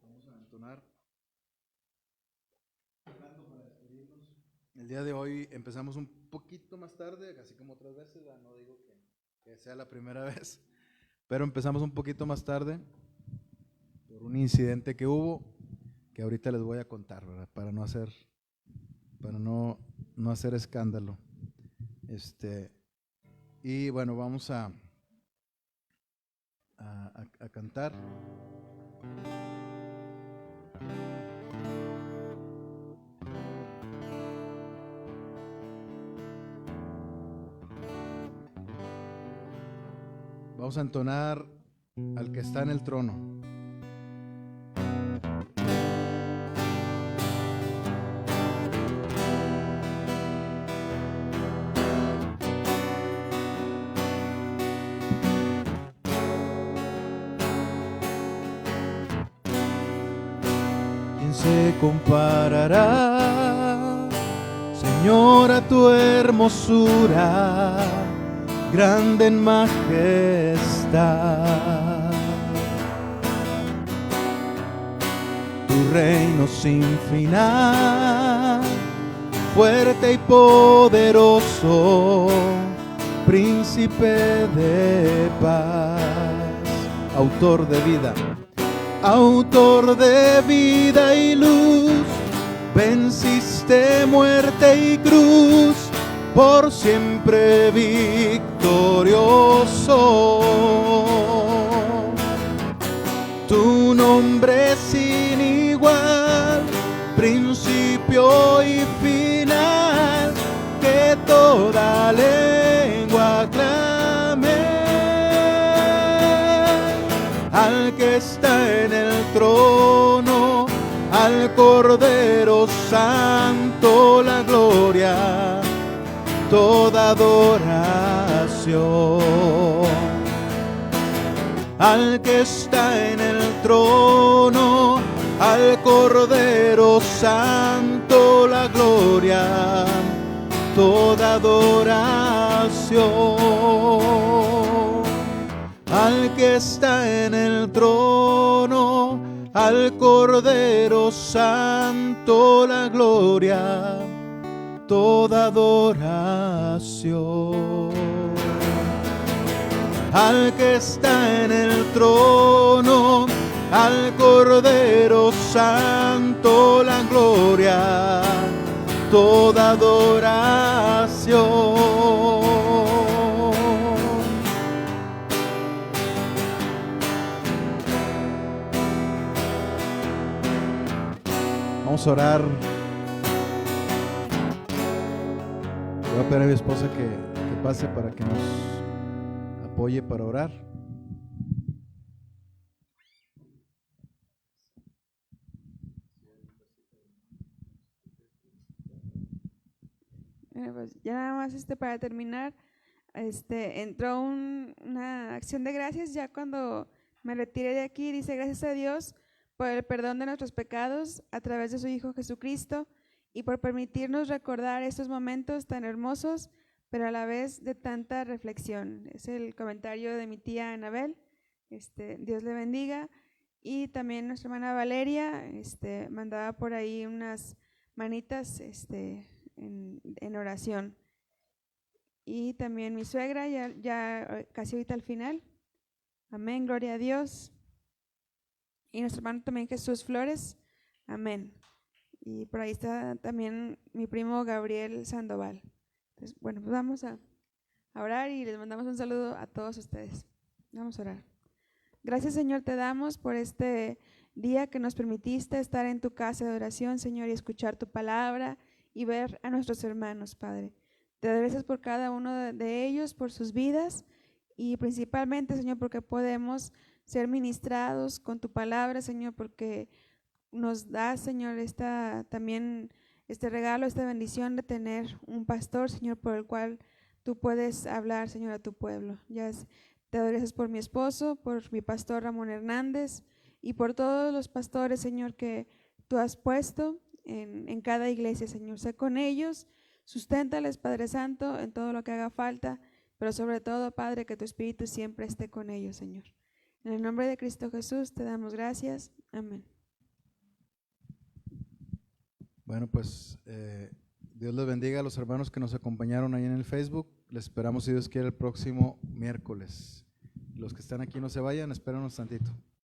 Vamos a entonar para despedirnos. El día de hoy empezamos un poquito más tarde, así como otras veces, no digo que sea la primera vez, pero empezamos un poquito más tarde por un incidente que hubo, que ahorita les voy a contar, ¿verdad? Para no hacer escándalo. Y bueno, vamos a cantar. Vamos a entonar al que está en el trono. ¿Quién se comparará, Señor, a tu hermosura, grande en majestad? Tu reino sin final, fuerte y poderoso, príncipe de paz, autor de vida y luz, venciste muerte y cruz, por siempre victorioso. Tu nombre sin igual, principio y final, que toda lengua aclame al que está en el trono, al Cordero Santo, la gloria, toda adoración. Al que está en el trono, al Cordero Santo, la gloria, toda adoración. Al que está en el trono, al Cordero Santo, la gloria, toda adoración. Al que está en el trono, al Cordero Santo, la gloria, toda adoración. Vamos a orar. Voy a pedir a mi esposa que pase para que nos apoye para orar. Pues ya nada más para terminar, entró una acción de gracias ya cuando me retiré de aquí. Dice: gracias a Dios por el perdón de nuestros pecados a través de su Hijo Jesucristo y por permitirnos recordar estos momentos tan hermosos, pero a la vez de tanta reflexión. Es el comentario de mi tía Anabel. Dios le bendiga. Y también nuestra hermana Valeria mandaba por ahí unas manitas en oración. Y también mi suegra, ya casi ahorita al final. Amén, gloria a Dios. Y nuestro hermano también Jesús Flores. Amén. Y por ahí está también mi primo Gabriel Sandoval. Entonces, bueno, pues vamos a orar y les mandamos un saludo a todos ustedes. Vamos a orar. Gracias, Señor, te damos por este día que nos permitiste estar en tu casa de oración, Señor, y escuchar tu palabra y ver a nuestros hermanos, Padre. Te doy gracias por cada uno de ellos, por sus vidas y principalmente, Señor, porque podemos ser ministrados con tu palabra, Señor, porque nos das, Señor, también este regalo, esta bendición de tener un pastor, Señor, por el cual tú puedes hablar, Señor, a tu pueblo. Te doy gracias por mi esposo, por mi pastor Ramón Hernández y por todos los pastores, Señor, que tú has puesto en cada iglesia, Señor. Sé con ellos, susténtales, Padre Santo, en todo lo que haga falta, pero sobre todo, Padre, que tu Espíritu siempre esté con ellos, Señor. En el nombre de Cristo Jesús te damos gracias. Amén. Bueno, pues Dios les bendiga a los hermanos que nos acompañaron ahí en el Facebook. Les esperamos, si Dios quiere, el próximo miércoles. Los que están aquí no se vayan, espéranos tantito.